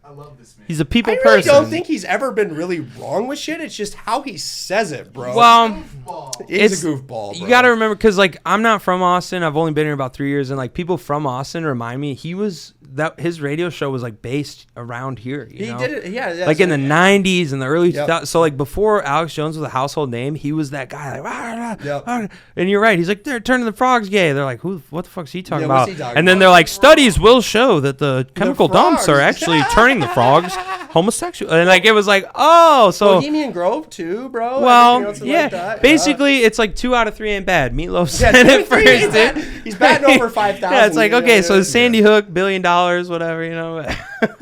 I love this man. He's a people I really person. don't think he's ever been really wrong with shit. It's just how he says it, bro. Well, Goofball. he's a goofball, bro. You got to remember, because like I'm not from Austin. I've only been here about 3 years, and like people from Austin remind me his radio show was like based around here. You He know? did it, yeah. Like in the 90s and the early Yep. 2000s. So like before Alex Jones was a household name, he was that guy. Like, Yep. and you're right. He's like, they're turning the frogs gay. They're like, what the fuck's he talking Yeah, what's about? he talking And then about? they're like, studies will show that the chemical dumps frogs. are actually turning the frogs homosexual. And like it was like, oh, so. Bohemian Grove too, bro. Well, Everything else is yeah. like that, Basically, it's like 2 out of 3 ain't bad. Meatloaf Yeah, said it 23 first, ain't bad. dude. He's batting over 5,000. Yeah, it's like, you know, okay, so yeah. Sandy Hook, $1 billion, whatever, you know.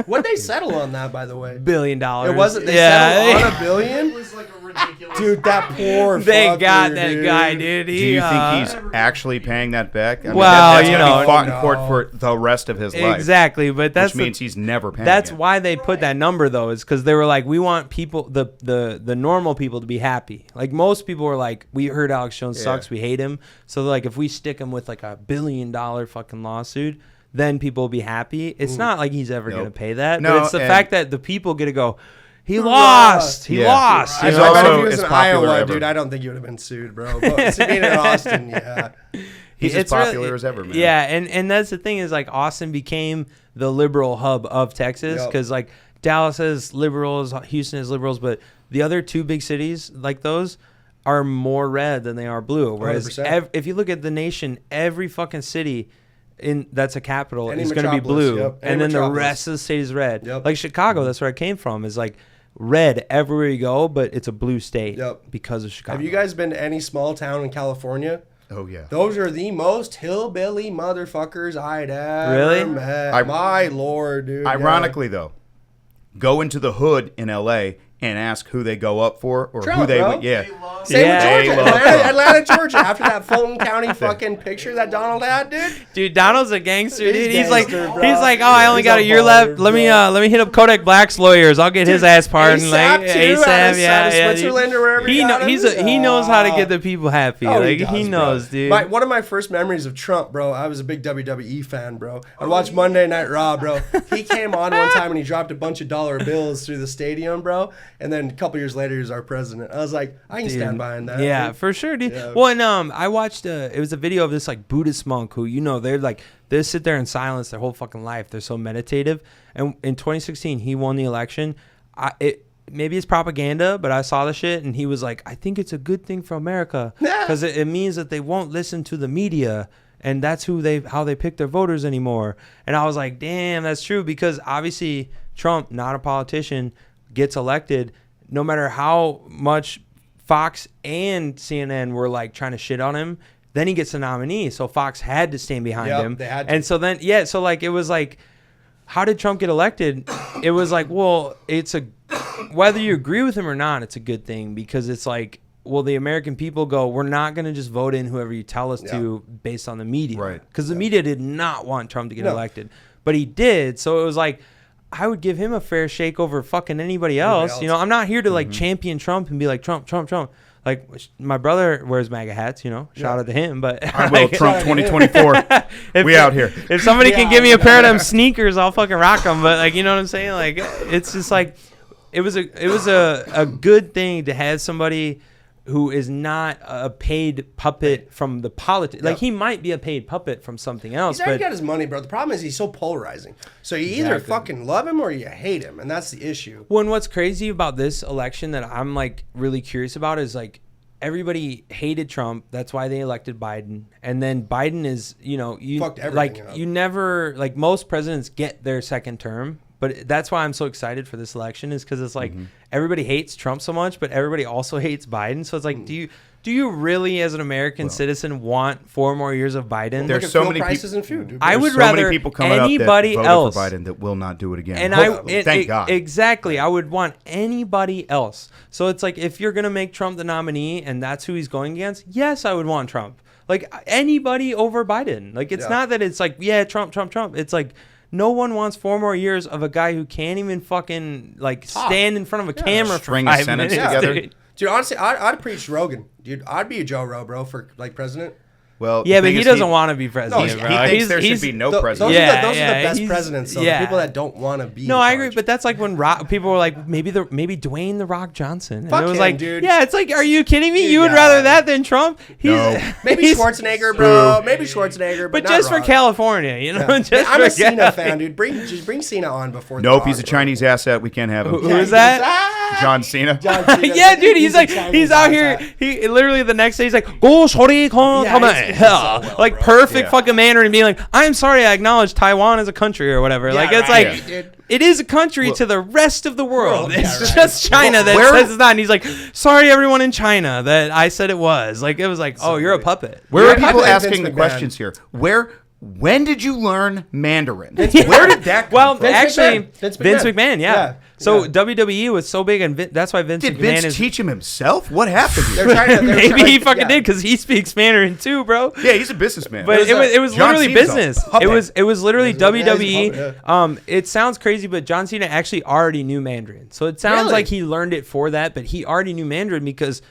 What'd they settle on that, by the way? $1 billion. It wasn't. They settled on $1 billion. It was like a ridiculous. Dude, that poor. They fucker, got that dude. guy, dude. Do you think he's actually paying that back? I mean, Well, that's you gonna know, be fought in court for the rest of his life. Exactly, but that's which means he's never paying. That's it. why they put that number though, is because they were like, we want people, the normal people to be happy. Like most people were like, we heard Alex Jones sucks, we hate him. So like, if we stick him with like $1 billion fucking lawsuit, then people will be happy. It's not like he's ever gonna pay that. No, but it's the and- fact that the people get to go, he lost. He lost. He's you know? I bet if also he was as in popular Iowa, ever. dude, I don't think you would have been sued, bro. But being in Austin, yeah. He's as It's really- popular as ever, man. Yeah, and that's the thing is like Austin became the liberal hub of Texas Yep. because like Dallas has liberals, Houston has liberals, but the other two big cities like those are more red than they are blue. Whereas 100%. if you look at the nation, every fucking city that's a capital Any is going to be metropolis, blue, yep. Any and then the metropolis. rest of the state is red. Yep. Like Chicago, that's where I came from, is like red everywhere you go, but it's a blue state Yep. because of Chicago. Have you guys been to any small town in California? Oh yeah. Those are the most hillbilly motherfuckers I'd ever Really? met. My lord, dude. Ironically, though, go into the hood in L.A. and ask who they go up for or who Trump, they bro. would. Yeah. They love Same Yeah. with They Georgia. love Atlanta, Georgia. After that Fulton County fucking picture that Donald had, dude. Dude, Donald's a gangster, dude. He's He's like, gangster, bro. he's like, oh, I only He's got a a year baller, left. Let me hit up Kodak Black's lawyers. I'll get his ass pardoned. Like ASAP, too, out of dude. Switzerland or wherever he got him. He knows how to get the people happy. Oh, like does, he bro. knows, dude. One of my first memories of Trump, bro. I was a big WWE fan, bro. I'd watch Monday Night Raw, bro. He came on one time and he dropped a bunch of dollar bills through the stadium, bro. And then a couple years later, he was our president. I was like, I can stand behind that. Yeah, dude. for sure, dude. Yeah. Well, and I watched it was a video of this like Buddhist monk who, you know, they sit there in silence their whole fucking life. They're so meditative. And in 2016, he won the election. Maybe it's propaganda, but I saw the shit and he was like, I think it's a good thing for America because it means that they won't listen to the media. And that's how they pick their voters anymore. And I was like, damn, that's true. Because obviously Trump, not a politician, gets elected. No matter how much Fox and CNN were like trying to shit on him, then he gets the nominee. So Fox had to stand behind Yep, him. they had to. And so then, so like, it was like, how did Trump get elected? It was like, well, whether you agree with him or not, it's a good thing because it's like, well, the American people go, we're not going to just vote in whoever you tell us to based on the media. Right. Because the media did not want Trump to get No. elected. But he did. So it was like, I would give him a fair shake over fucking anybody else. You know, I'm not here to like champion Trump and be like, Trump. Like my brother wears MAGA hats, you know, shout out to him. But I will. Trump 2024. We out here. If somebody can give me a pair of them sneakers, I'll fucking rock them. But like, you know what I'm saying? Like, it's just like, it was a good thing to have somebody who is not a paid puppet from the politics. Like, he might be a paid puppet from something else. He's already But got his money, bro. The problem is he's so polarizing. So you either fucking love him or you hate him, and that's the issue. Well, and what's crazy about this election that I'm like really curious about is like everybody hated Trump. That's why they elected Biden. And then Biden is, you know, Fucked everything like up. you never like most presidents get their second term. But that's why I'm so excited for this election is because it's like everybody hates Trump so much, but everybody also hates Biden. So it's like, do you really, as an American citizen, want 4 more years of Biden? There's Look at so fuel many prices people- and food, dude. I would so rather many people coming anybody up that voted else for Biden that will not do it again. And Thank God. Exactly. I would want anybody else. So it's like if you're going to make Trump the nominee and that's who he's going against, yes, I would want Trump. Like anybody over Biden. Like it's not that it's like, yeah, Trump. It's like no one wants 4 more years of a guy who can't even fucking like stand in front of a camera String for a 5 sentence minutes. together. Dude. Dude, honestly, I'd preach Rogan. Dude, I'd be a Joe Rogan, bro, for like president. Well, Yeah, the but thing he is doesn't want to be president, he bro. He thinks there should He's- be no Those president. are Yeah, the best he's- presidents, though. yeah. The people that don't want to be. No, in I agree, charge. but that's like when people were like, maybe Dwayne the Rock Johnson. And Fuck it was him, like, dude. yeah, it's like, are you kidding me? Dude, You would yeah. rather that than Trump? No. maybe he's- Schwarzenegger, bro. Maybe Schwarzenegger, But not just for Rock. California, you know? Yeah. Just I'm for a Cena Cali- fan, dude. Just bring Cena on before. Nope, The he's a Rock, bro. Chinese asset. We can't have him. Who is that? John Cena. John Cena. Yeah, dude, he's like, a he's Chinese out here. asset. He literally the next day he's like, go sorry, come Yeah, on, he's so well, like bro. perfect Yeah. fucking Mandarin, being like, I'm sorry, I acknowledge Taiwan as a country or whatever. Like it's right, like. dude. It is a country to the rest of the world. Yeah, It's right. just China that Where- says it's not. And he's like, sorry, everyone in China that I said it was. Like, it was like, oh, you're a puppet. Where Yeah, are people I like asking Vince the McMahon. questions here? Where When did you learn Mandarin? Where did that come Well, from? actually, Vince Vince McMahon. McMahon, Yeah. So Yeah. WWE was so big, and that's why Vince Did McMahon Vince is. teach him himself? What happened here? They're trying to, they're Maybe trying- he fucking yeah. did because he speaks Mandarin too, bro. Yeah, he's a businessman. But it was John literally Cena's a business. puppet. It was literally Yeah, he's a WWE. puppet, It sounds crazy, but John Cena actually already knew Mandarin. So it sounds Really? like he learned it for that, but he already knew Mandarin because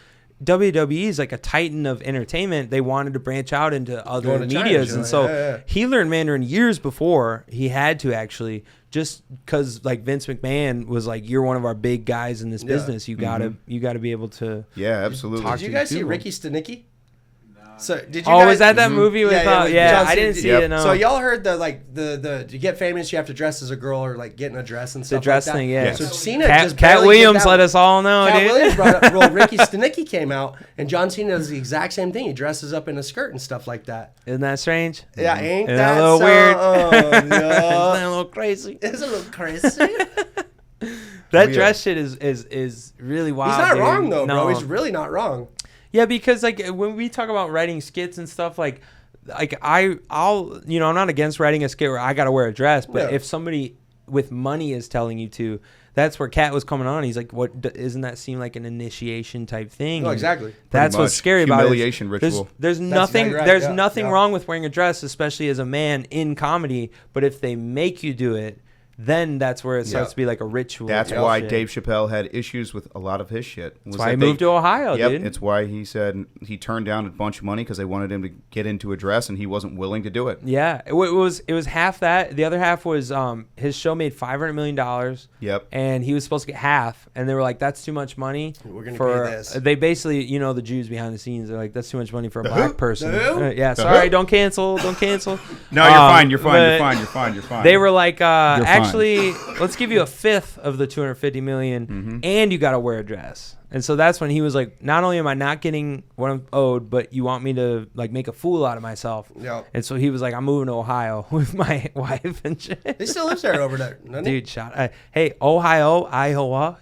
WWE is like a titan of entertainment. They wanted to branch out into other Going to China, medias, China. and so Yeah. he learned Mandarin years before he had to actually. Just because like Vince McMahon was like, you're one of our big guys in this Yeah. business. You gotta be able to. Yeah, absolutely. Did you guys see Ricky Stenicki? So did you? Oh, guys, was that movie with? with Yeah, John I Cena? didn't see Yep. it. No. So y'all heard the to get famous you have to dress as a girl or like getting a dress and stuff. dress like that. thing, yeah. So Cena Cat, just Cat barely did Williams that. let us all know, Cat dude. Williams brought up. Well, Ricky Stenicki came out, and John Cena does the exact same thing. He dresses up in a skirt and stuff like that. Isn't that strange? Yeah, ain't Isn't that that a little so- weird? Oh, Isn't no. that a little crazy? It's a little crazy. That yeah. dress shit is really wild. He's not dude. wrong though, No. bro. He's really not wrong. Yeah, because like when we talk about writing skits and stuff, like I'll I'm not against writing a skit where I gotta wear a dress, but Yeah. if somebody with money is telling you to, that's where Cat was coming on. He's like, "What doesn't that seem like an initiation type thing?" No, And exactly. That's Pretty what's much. scary about it. Humiliation ritual. There's nothing. exactly right, There's yeah, nothing yeah. wrong with wearing a dress, especially as a man in comedy. But if they make you do it, then that's where it starts Yeah. to be like a ritual. That's type why shit. Dave Chappelle had issues with a lot of his shit. That's why he moved to Ohio, Yep, dude. it's why he said he turned down a bunch of money because they wanted him to get into a dress and he wasn't willing to do it. Yeah, it was half that. The other half was his show made $500 million. Yep. And he was supposed to get half, and they were like, "That's too much money." We're gonna for pay this. They basically, the Jews behind the scenes, they're like, "That's too much money for a who? black person." The who? Yeah, The sorry, who? don't cancel. No, you're fine. You're but fine. You're fine. You're fine. You're fine. They were like, fine. actually, let's give you a fifth of the $250 million, Mm-hmm. and you got to wear a dress. And so that's when he was like, not only am I not getting what I'm owed, but you want me to like make a fool out of myself. Yeah. And so he was like, I'm moving to Ohio with my wife and shit. He still lives there over there, doesn't he? Dude, hey, Ohio, Iowa,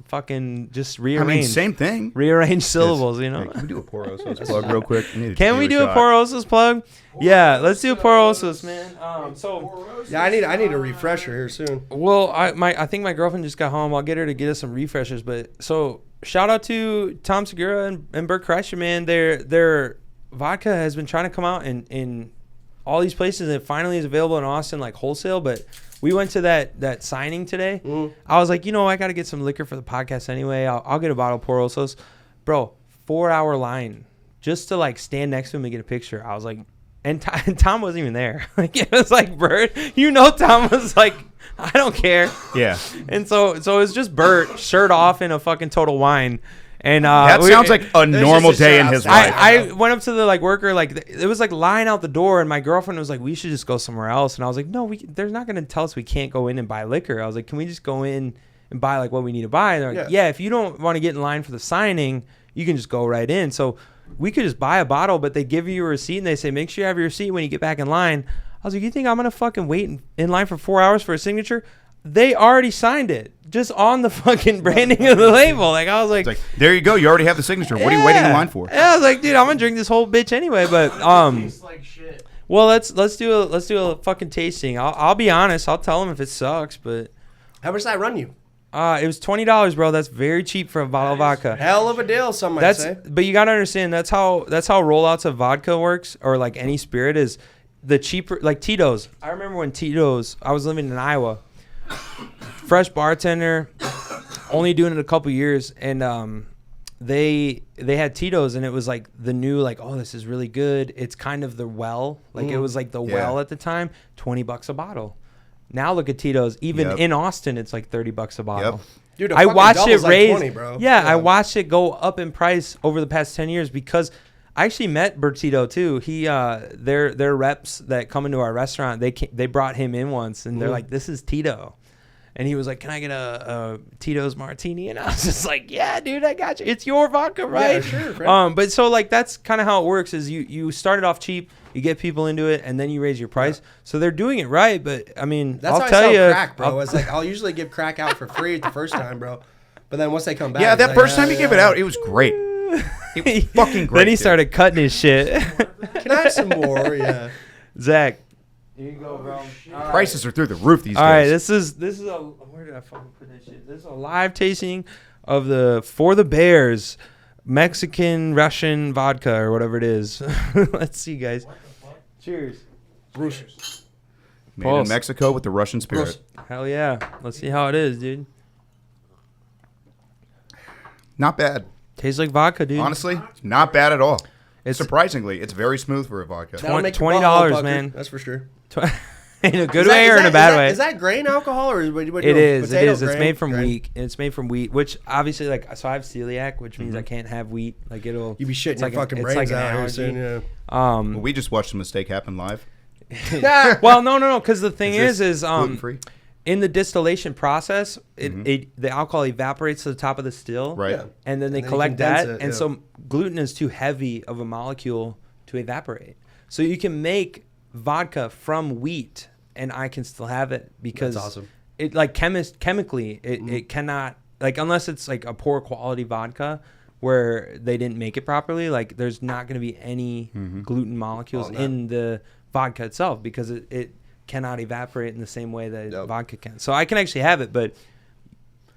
fucking just I rearrange. mean, same thing. Rearrange syllables, Hey, can we do a Porosos plug real quick? I need to Can do we do a shot. Porosos plug? Yeah, let's do a Porosos, man. So, Yeah, I need a refresher here soon. well, I think my girlfriend just got home. I'll get her to get us some refreshers. But so, shout out to Tom Sigura and Bert Kreischer, man. Their vodka has been trying to come out in all these places, and it finally is available in Austin, like wholesale. But we went to that signing today. I was like, I got to get some liquor for the podcast anyway. I'll get a bottle of Porosos. Bro, 4-hour line just to like stand next to him and get a picture. I was like, and Tom wasn't even there. Like it was like Bert. Tom was like, I don't care. Yeah. And so it was just Bert, shirt off in a fucking Total Wine. And That sounds like a normal just a day in shot his outside. life. I went up to the like worker, like it was like line out the door, and my girlfriend was like, "We should just go somewhere else." And I was like, "No, they're not going to tell us we can't go in and buy liquor." I was like, "Can we just go in and buy like what we need to buy?" And they're like, Yeah. "Yeah, if you don't want to get in line for the signing, you can just go right in." So we could just buy a bottle, but they give you a receipt and they say, "Make sure you have your receipt when you get back in line." I was like, "You think I'm going to fucking wait in line for 4 hours for a signature?" They already signed it just on the fucking branding of the label. Like I was like, It's like, there you go. You already have the signature. What are you waiting in line for? Yeah, I was like, dude, I'm gonna drink this whole bitch anyway. But Tastes like shit. well, let's do a fucking tasting. I'll be honest. I'll tell them if it sucks. But How much did that run you? it was $20, bro. That's very cheap for a bottle of vodka. Hell of a deal, some might say. But you gotta understand that's how rollouts of vodka works, or like any spirit is the cheaper. Like Tito's. I remember when Tito's. I was living in Iowa. Fresh bartender, only doing it a couple years, and they had Tito's, and it was like the new, like, oh, this is really good. It's kind of the well, like it was like the Yeah. well at the time, $20 a bottle. Now look at Tito's. Even Yep. in Austin, it's like $30 a bottle. Yep. Dude, a I fucking watched it double's like raise. 20, bro. Yeah, I watched it go up in price over the past 10 years because I actually met Bertito too. He their reps that come into our restaurant, they brought him in once, and they're like, "This is Tito." And he was like, "Can I get a Tito's martini?" And I was just like, "Yeah, dude, I got you. It's your vodka, right?" Yeah, sure, friend. But so like that's kind of how it works. Is you start it off cheap, you get people into it, and then you raise your price. So they're doing it right. But I mean, That's I'll how tell I sell you, crack, bro. It's like I'll usually give crack out for free the first time, bro. But then once they come back, Yeah, it's that like, first time you gave it out, it was great. It was fucking great. then he dude. started cutting his shit. Can I have some more? Yeah. Zach, Here you go, bro. Prices are through the roof these All right, days. this is a where did I fucking put this shit? This is a live tasting of the For the Bears Mexican Russian vodka or whatever it is. Let's see, guys. Cheers. Bruce. Made Pulse. in Mexico with the Russian spirit. Hell yeah. Let's see how it is, dude. Not bad. Tastes like vodka, dude. Honestly, not bad at all. It's Surprisingly, it's very smooth for a vodka. That'll make your $20, butthole pucker, man. That's for sure. in a good Is that- way is or in that- a bad is that- way. Is that grain alcohol or is what It is. It potato is. It's grain? made from Grain? wheat. It's made from wheat, which obviously, like, so I have celiac, which means I can't have wheat. Like, it'll. You be shitting it's your like fucking it's brains like an out here allergy. soon. Yeah. Well, we just watched a mistake happen live. Well, no. Because the thing Is is gluten-free? in the distillation process, the alcohol evaporates to the top of the still, Right. Yeah. and then they And then you collect condense that, it, and yeah. so gluten is too heavy of a molecule to evaporate. So you can make vodka from wheat, and I can still have it because That's awesome. it like chemically it cannot, like, unless it's like a poor quality vodka where they didn't make it properly, like there's not going to be any gluten molecules Oh, no. in the vodka itself because it cannot evaporate in the same way that Yep. vodka can. So I can actually have it, but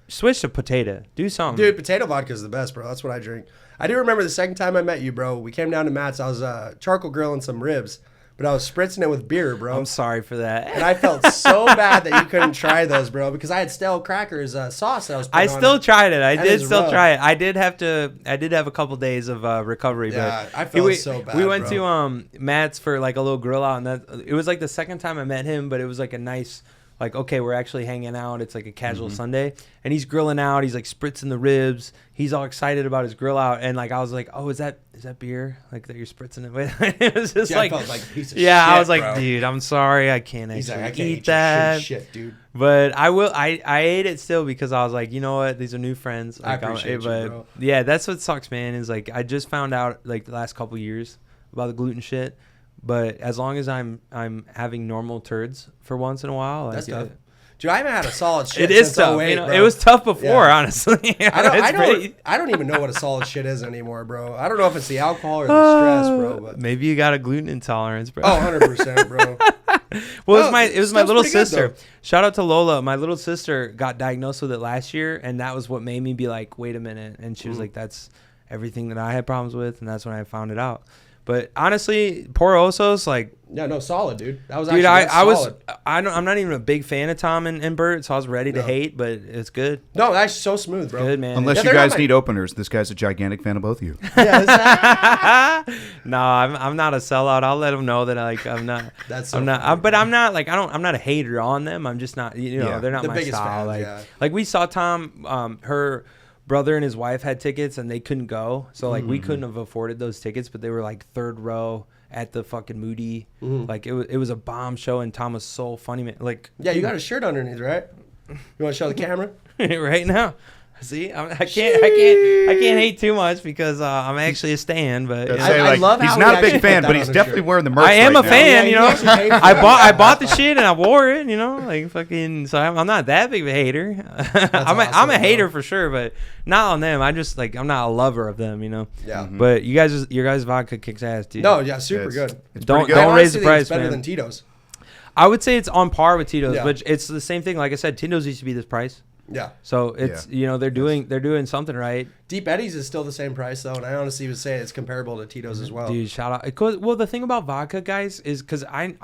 switch to potato. Do something. Dude, potato vodka is the best, bro. That's what I drink. I do remember the second time I met you, bro. We came down to Matt's. I was charcoal grilling some ribs, but I was spritzing it with beer, bro. I'm sorry for that. And I felt so bad that you couldn't try those, bro, because I had stale crackers sauce that I was putting I on still it. tried it. I That did is still rough. try it. I did have a couple days of recovery. Yeah, but I felt we, so bad, We went bro. to Matt's for like a little grill out, and that it was like the second time I met him, but it was like a nice, like, okay, we're actually hanging out. It's like a casual Sunday, and he's grilling out. He's like spritzing the ribs. He's all excited about his grill out, and like I was like, oh, is that beer like that you're spritzing it with? It was just Yeah, like, I felt like a piece of yeah, I shit, was like, bro. dude, I'm sorry, I can't He's actually like, I can't eat eat your that. shit, dude. But I will. I ate it still because I was like, you know what? These are new friends. I Like, appreciate you, but bro. yeah, that's what sucks, man. Is like I just found out like the last couple years about the gluten shit. But as long as I'm having normal turds for once in a while, That's like, tough. Dude, I haven't had a solid shit It is since tough. 08, You know, bro. it was tough before, Yeah. honestly. I don't even know what a solid shit is anymore, bro. I don't know if it's the alcohol or the stress, bro. But Maybe you got a gluten intolerance, bro. oh, 100%, bro. Well, No, it was my stuff's little pretty good, sister. though. Shout out to Lola. My little sister got diagnosed with it last year, and that was what made me be like, wait a minute. And she was like, that's everything that I had problems with, and that's when I found it out. But honestly, Porosos, like, Yeah, no, solid, dude. That was dude, actually I'm solid. not even a big fan of Tom and Bert, so I was ready to hate, but it's good. No, that's so smooth, bro. Good, man. Unless Yeah, you they're not guys my- need openers, this guy's a gigantic fan of both of you. Yeah, it's- No, I'm not a sellout. I'll let them know that I'm not. That's so I'm not. funny, But I'm not like I'm not a hater on them. I'm just not. You know, Yeah. they're not The my biggest style. fans, Like we saw Tom. Her brother and his wife had tickets and they couldn't go, so like we couldn't have afforded those tickets. But they were like third row at the fucking Moody. Like it was a bomb show, and Tom was so funny, man. Like yeah, you got a shirt underneath, right? You want to show the camera? right now. See, I can't hate too much because I'm actually a stan, but you know. I love he's how not he a big actually fan, put that but on he's his definitely shirt. wearing the merch. I am right a now. fan, Yeah, you you know. actually paid for I it. bought the shit and I wore it, you know, like fucking. So I'm not that big of a hater. I'm awesome, a hater bro. for sure, but not on them. I just like I'm not a lover of them, you know. Yeah. But your guys vodka kicks ass, dude. No, yeah, super It's- good. It's Don't- pretty good. don't I raise the honestly think price, it's better man. than Tito's. I would say it's on par with Tito's, Yeah. but it's the same thing. Like I said, Tito's used to be this price, Yeah. so it's you know they're doing something right. Deep Eddies is still the same price though, and I honestly would say it's comparable to Tito's as well. Dude, shout out. Well, the thing about vodka, guys, is because I'm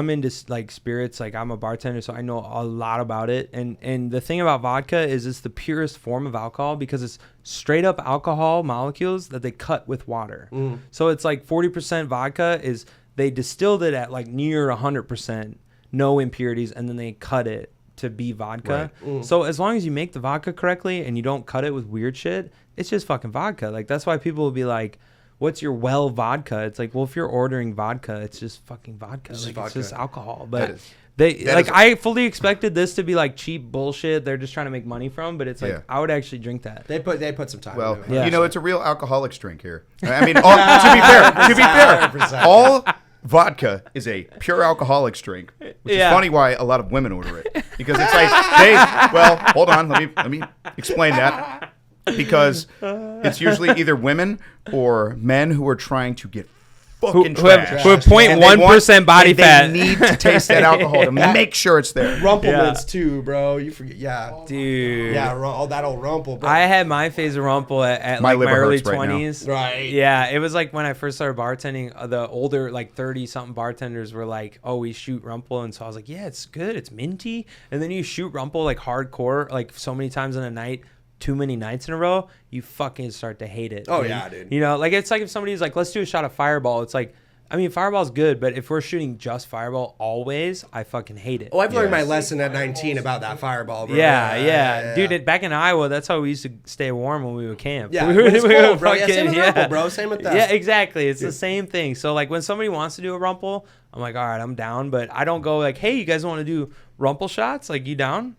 into like spirits. Like I'm a bartender, so I know a lot about it. And the thing about vodka is it's the purest form of alcohol because it's straight up alcohol molecules that they cut with water. So it's like 40% vodka is they distilled it at like near 100%, no impurities, and then they cut it to be vodka. So as long as you make the vodka correctly and you don't cut it with weird shit, it's just fucking vodka. Like that's why people will be like, what's your well vodka? It's like, well, if you're ordering vodka, it's just fucking vodka. It's just Like, vodka. it's just alcohol. That But is- they that like is- I fully expected this to be like cheap bullshit. They're just trying to make money from, but it's like Yeah. I would actually drink that. They put some time Well, into it. Yeah. you know, it's a real alcoholics drink here. I mean, to be fair, 100%. all vodka is a pure alcoholics drink, which Yeah. is funny why a lot of women order it because it's like well, hold on, let me explain that because it's usually either women or men who are trying to get fucking who have trash. 0.1% body fat. They need to taste that alcohol to make sure it's there. Rumplements too, bro. You forget, Dude. yeah, that old rumple. Bro. I had my phase of rumple at My like my liver early hurts right now. 20s. Right. Yeah, it was like when I first started bartending, the older like 30-something bartenders were like, "Oh, we shoot rumple." And so I was like, "Yeah, it's good. It's minty." And then you shoot rumple like hardcore like so many times in a night, too many nights in a row, you fucking start to hate it. Oh, yeah, dude. You know, like it's like if somebody's like, "Let's do a shot of Fireball." It's like, I mean, Fireball's good, but if we're shooting just Fireball always, I fucking hate it. Oh, I've learned my lesson at 19 about that Fireball, bro. Yeah. Dude, back in Iowa, that's how we used to stay warm when we would camp. Yeah, we when it's would cold, bro. Yeah, fucking- same with rumple, bro. Same with that. Yeah, exactly. It's the same thing. So, like, when somebody wants to do a rumple, I'm like, all right, I'm down. But I don't go like, hey, you guys want to do rumple shots? Like, you down?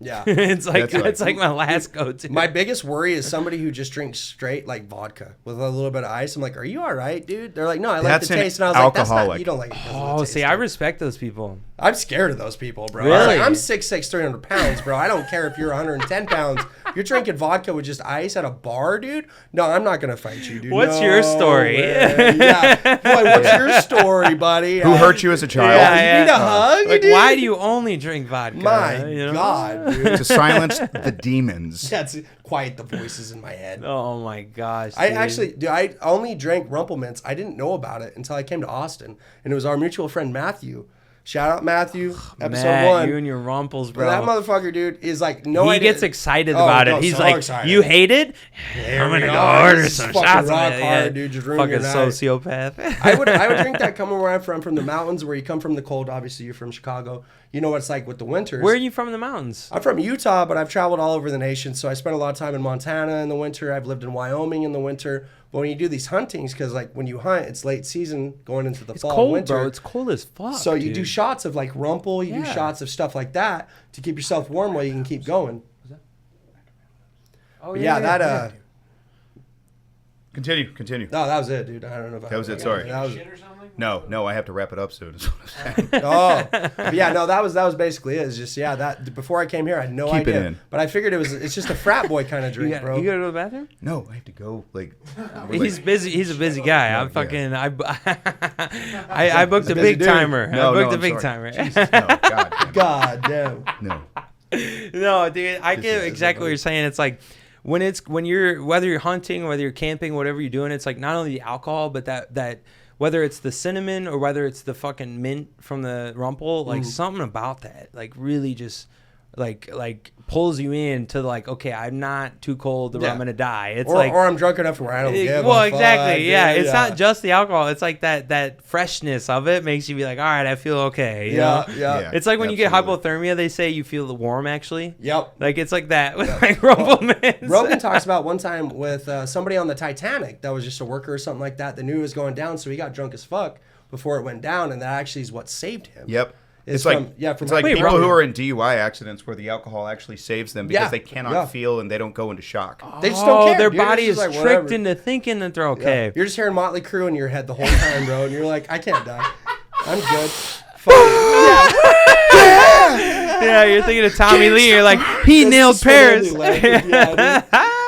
Yeah. It's like That's that's like my last go-to. My biggest worry is somebody who just drinks straight like vodka with a little bit of ice. I'm like, are you all right, dude? They're like, no, I like That's the an taste. And I was like, that's not, alcoholic. you don't like it. 'cause of the Oh, taste, see, I dude. respect those people. I'm scared of those people, bro. Really? I'm 6'6", 300 pounds, bro. I don't care if you're 110 pounds. If you're drinking vodka with just ice at a bar, dude, no, I'm not going to fight you, dude. What's No your story? way. Yeah. Boy, what's your story, buddy? Who hurt you as a child? You need a hug, Like, dude? why do you only drink vodka? My you know? God, dude. To silence the demons. That's quiet the voices in my head. Oh my gosh. I dude. actually, dude, I only drank Rumplemints. I didn't know about it until I came to Austin, and it was our mutual friend Matthew. Shout out Matthew, episode Matt, 1. you and your rumples, Bro, bro. that motherfucker, dude, is like no he idea. gets excited Oh, about no, it. He's so like, excited. "You hate it? There I'm we gonna go. go order This is some fucking shots." rock of it. hard, dude. Just ruin your Fucking night. sociopath. I would drink that coming where I'm from the mountains, where you come from the cold. Obviously, you're from Chicago. You know what it's like with the winters. Where are you from in the mountains? I'm from Utah, but I've traveled all over the nation. So I spent a lot of time in Montana in the winter. I've lived in Wyoming in the winter. But when you do these huntings, because like when you hunt, it's late season going into the It's fall and cold, winter. bro. It's cold as fuck. So you dude. do shots of like rumple, you do Yeah. shots of stuff like that to keep yourself warm while you can keep going. Oh But yeah, Continue. no, that was it, dude. I don't know if That was it, sorry. That was, Shit or something? No, I have to wrap it up soon. is what I'm saying. but yeah, no, that was basically it. It's just that before I came here, I had no Keep it idea. in. It's just a frat boy kind of You drink, got, bro. you gotta go to the bathroom? No, I have to go. Like, He's busy. He's a busy guy. I'm fucking. I booked a busy big dude. timer. No, I booked a I'm big sorry. timer. Jesus, no, God, damn it. God damn. No. No, dude, I This get is exactly what you're saying. It's like when you're whether you're hunting, whether you're camping, whatever you're doing, it's like not only the alcohol, but that whether it's the cinnamon or whether it's the fucking mint from the rumple, like something about that, like really just like pulls you in to like, okay, I'm not too cold or Yeah. I'm gonna die. It's Or I'm drunk enough where I don't give well, a exactly, fuck, yeah. dude. It's not just the alcohol. It's like that freshness of it makes you be like, all right, I feel okay. You know? Yeah. It's like when you get Absolutely. hypothermia, they say you feel warm actually. Yep. Like it's like that with like Rumplemans. Rogan talks about one time with somebody on the Titanic that was just a worker or something like that that knew it was going down, so he got drunk as fuck before it went down, and that actually is what saved him. Yep. It's It's like from- yeah, from it's like Wait, people Rogan. who are in DUI accidents where the alcohol actually saves them because Yeah, they cannot yeah. feel and they don't go into shock. They just don't care. Their dude. It's body is just like, tricked whatever. into thinking that they're Yeah. okay. You're just hearing Motley Crue in your head the whole time, bro, and you're like, I can't die. I'm good. Fuck it. Yeah, you're thinking of Tommy Lee. You're like, he That's nailed just what Paris. they like. Yeah, dude.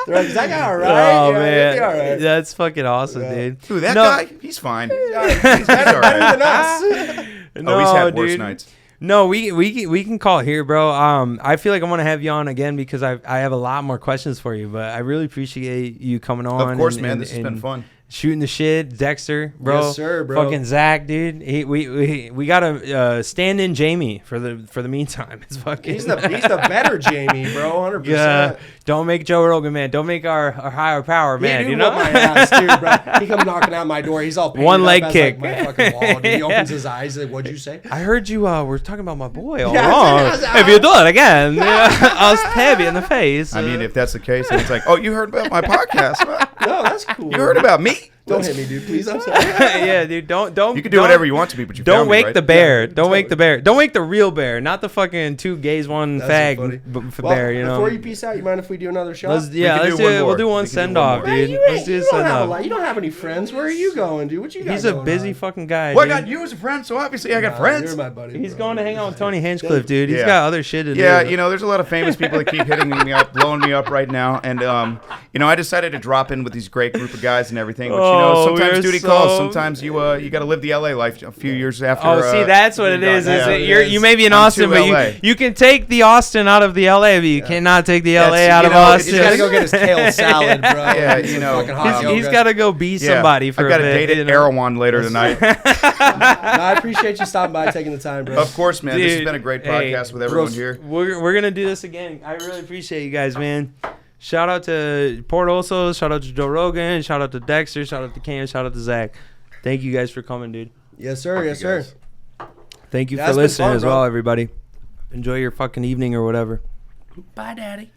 They're like, is that guy all right? Oh Yeah, man, he'll be all right. that's fucking awesome, Yeah. dude. Dude, that No. guy, he's fine. He's better, all better right. than us. No, Oh, he's had worse dude. nights. No, we can call it here, bro. I feel like I want to have you on again because I have a lot more questions for you, but I really appreciate you coming on. Of course, and- man. and- This has been and fun. Shooting the shit, Dexter, bro. Yes, sir, bro. Fucking Zach, dude. We got to stand in Jamie for the meantime. It's fucking. He's the better Jamie, bro. 100%. Yeah. Don't make Joe Rogan, man. Don't make our higher power, man. He You do know. whoop my ass too, bro. He come knocking at my door. He's all painted One up leg as, kick. Like, my fucking wall. Dude. He Yeah. opens his eyes. Like, what'd you say? I heard you were talking about my boy all Yeah, wrong. I was- If you do it again, I'll stab you in the face. I mean, if that's the case, then it's like, oh, you heard about my podcast? Huh? No, that's cool. You heard about me? Don't hit me, dude. Please, I'm sorry. yeah, dude, don't. You can do whatever you want to me, but you Don't found me, wake right? the bear. Yeah, don't wake the bear. Don't wake the real bear, not the fucking two gays, one That's fag so funny. for bear. You know. Before you peace out, you mind if we do another shot? Let's can let's do do one it. more. We'll do We one can do send one off, more. dude. You Let's do a don't send have a off. lot. You don't have any friends. Where are you going, dude? What you got He's a going busy on? fucking guy. Well, I dude. got you as a friend, so obviously I got Nah, friends. You're my buddy. He's bro. going to hang out with Tony Henchcliffe, dude. He's Yeah. got other shit to do. Yeah, you know, there's a lot of famous people that keep hitting me up, blowing me up right now, and you know, I decided to drop in with these great group of guys and everything, which sometimes we're duty calls. Sometimes you got to live the LA life a few years after. Oh, see, that's what it is. yeah. You may be in I'm Austin, too but LA. you can take the Austin out of the LA, but you cannot take the LA out of Austin. He's got to go get his kale salad, bro. Yeah, Fucking hot He's yoga. got to go be somebody for I got a a bit. date at Erewhon later tonight. No, I appreciate you stopping by, taking the time, bro. Of course, man. This has Dude, been a great hey, podcast with everyone here. We're gonna do this again. I really appreciate you guys, man. Shout out to Port Oso, shout out to Joe Rogan, shout out to Dexter, shout out to Cam, shout out to Zach. Thank you guys for coming, dude. Yes, sir. Yes, sir. Thank you Yeah, for it's been listening fun, as bro. well, everybody. Enjoy your fucking evening or whatever. Bye, Daddy.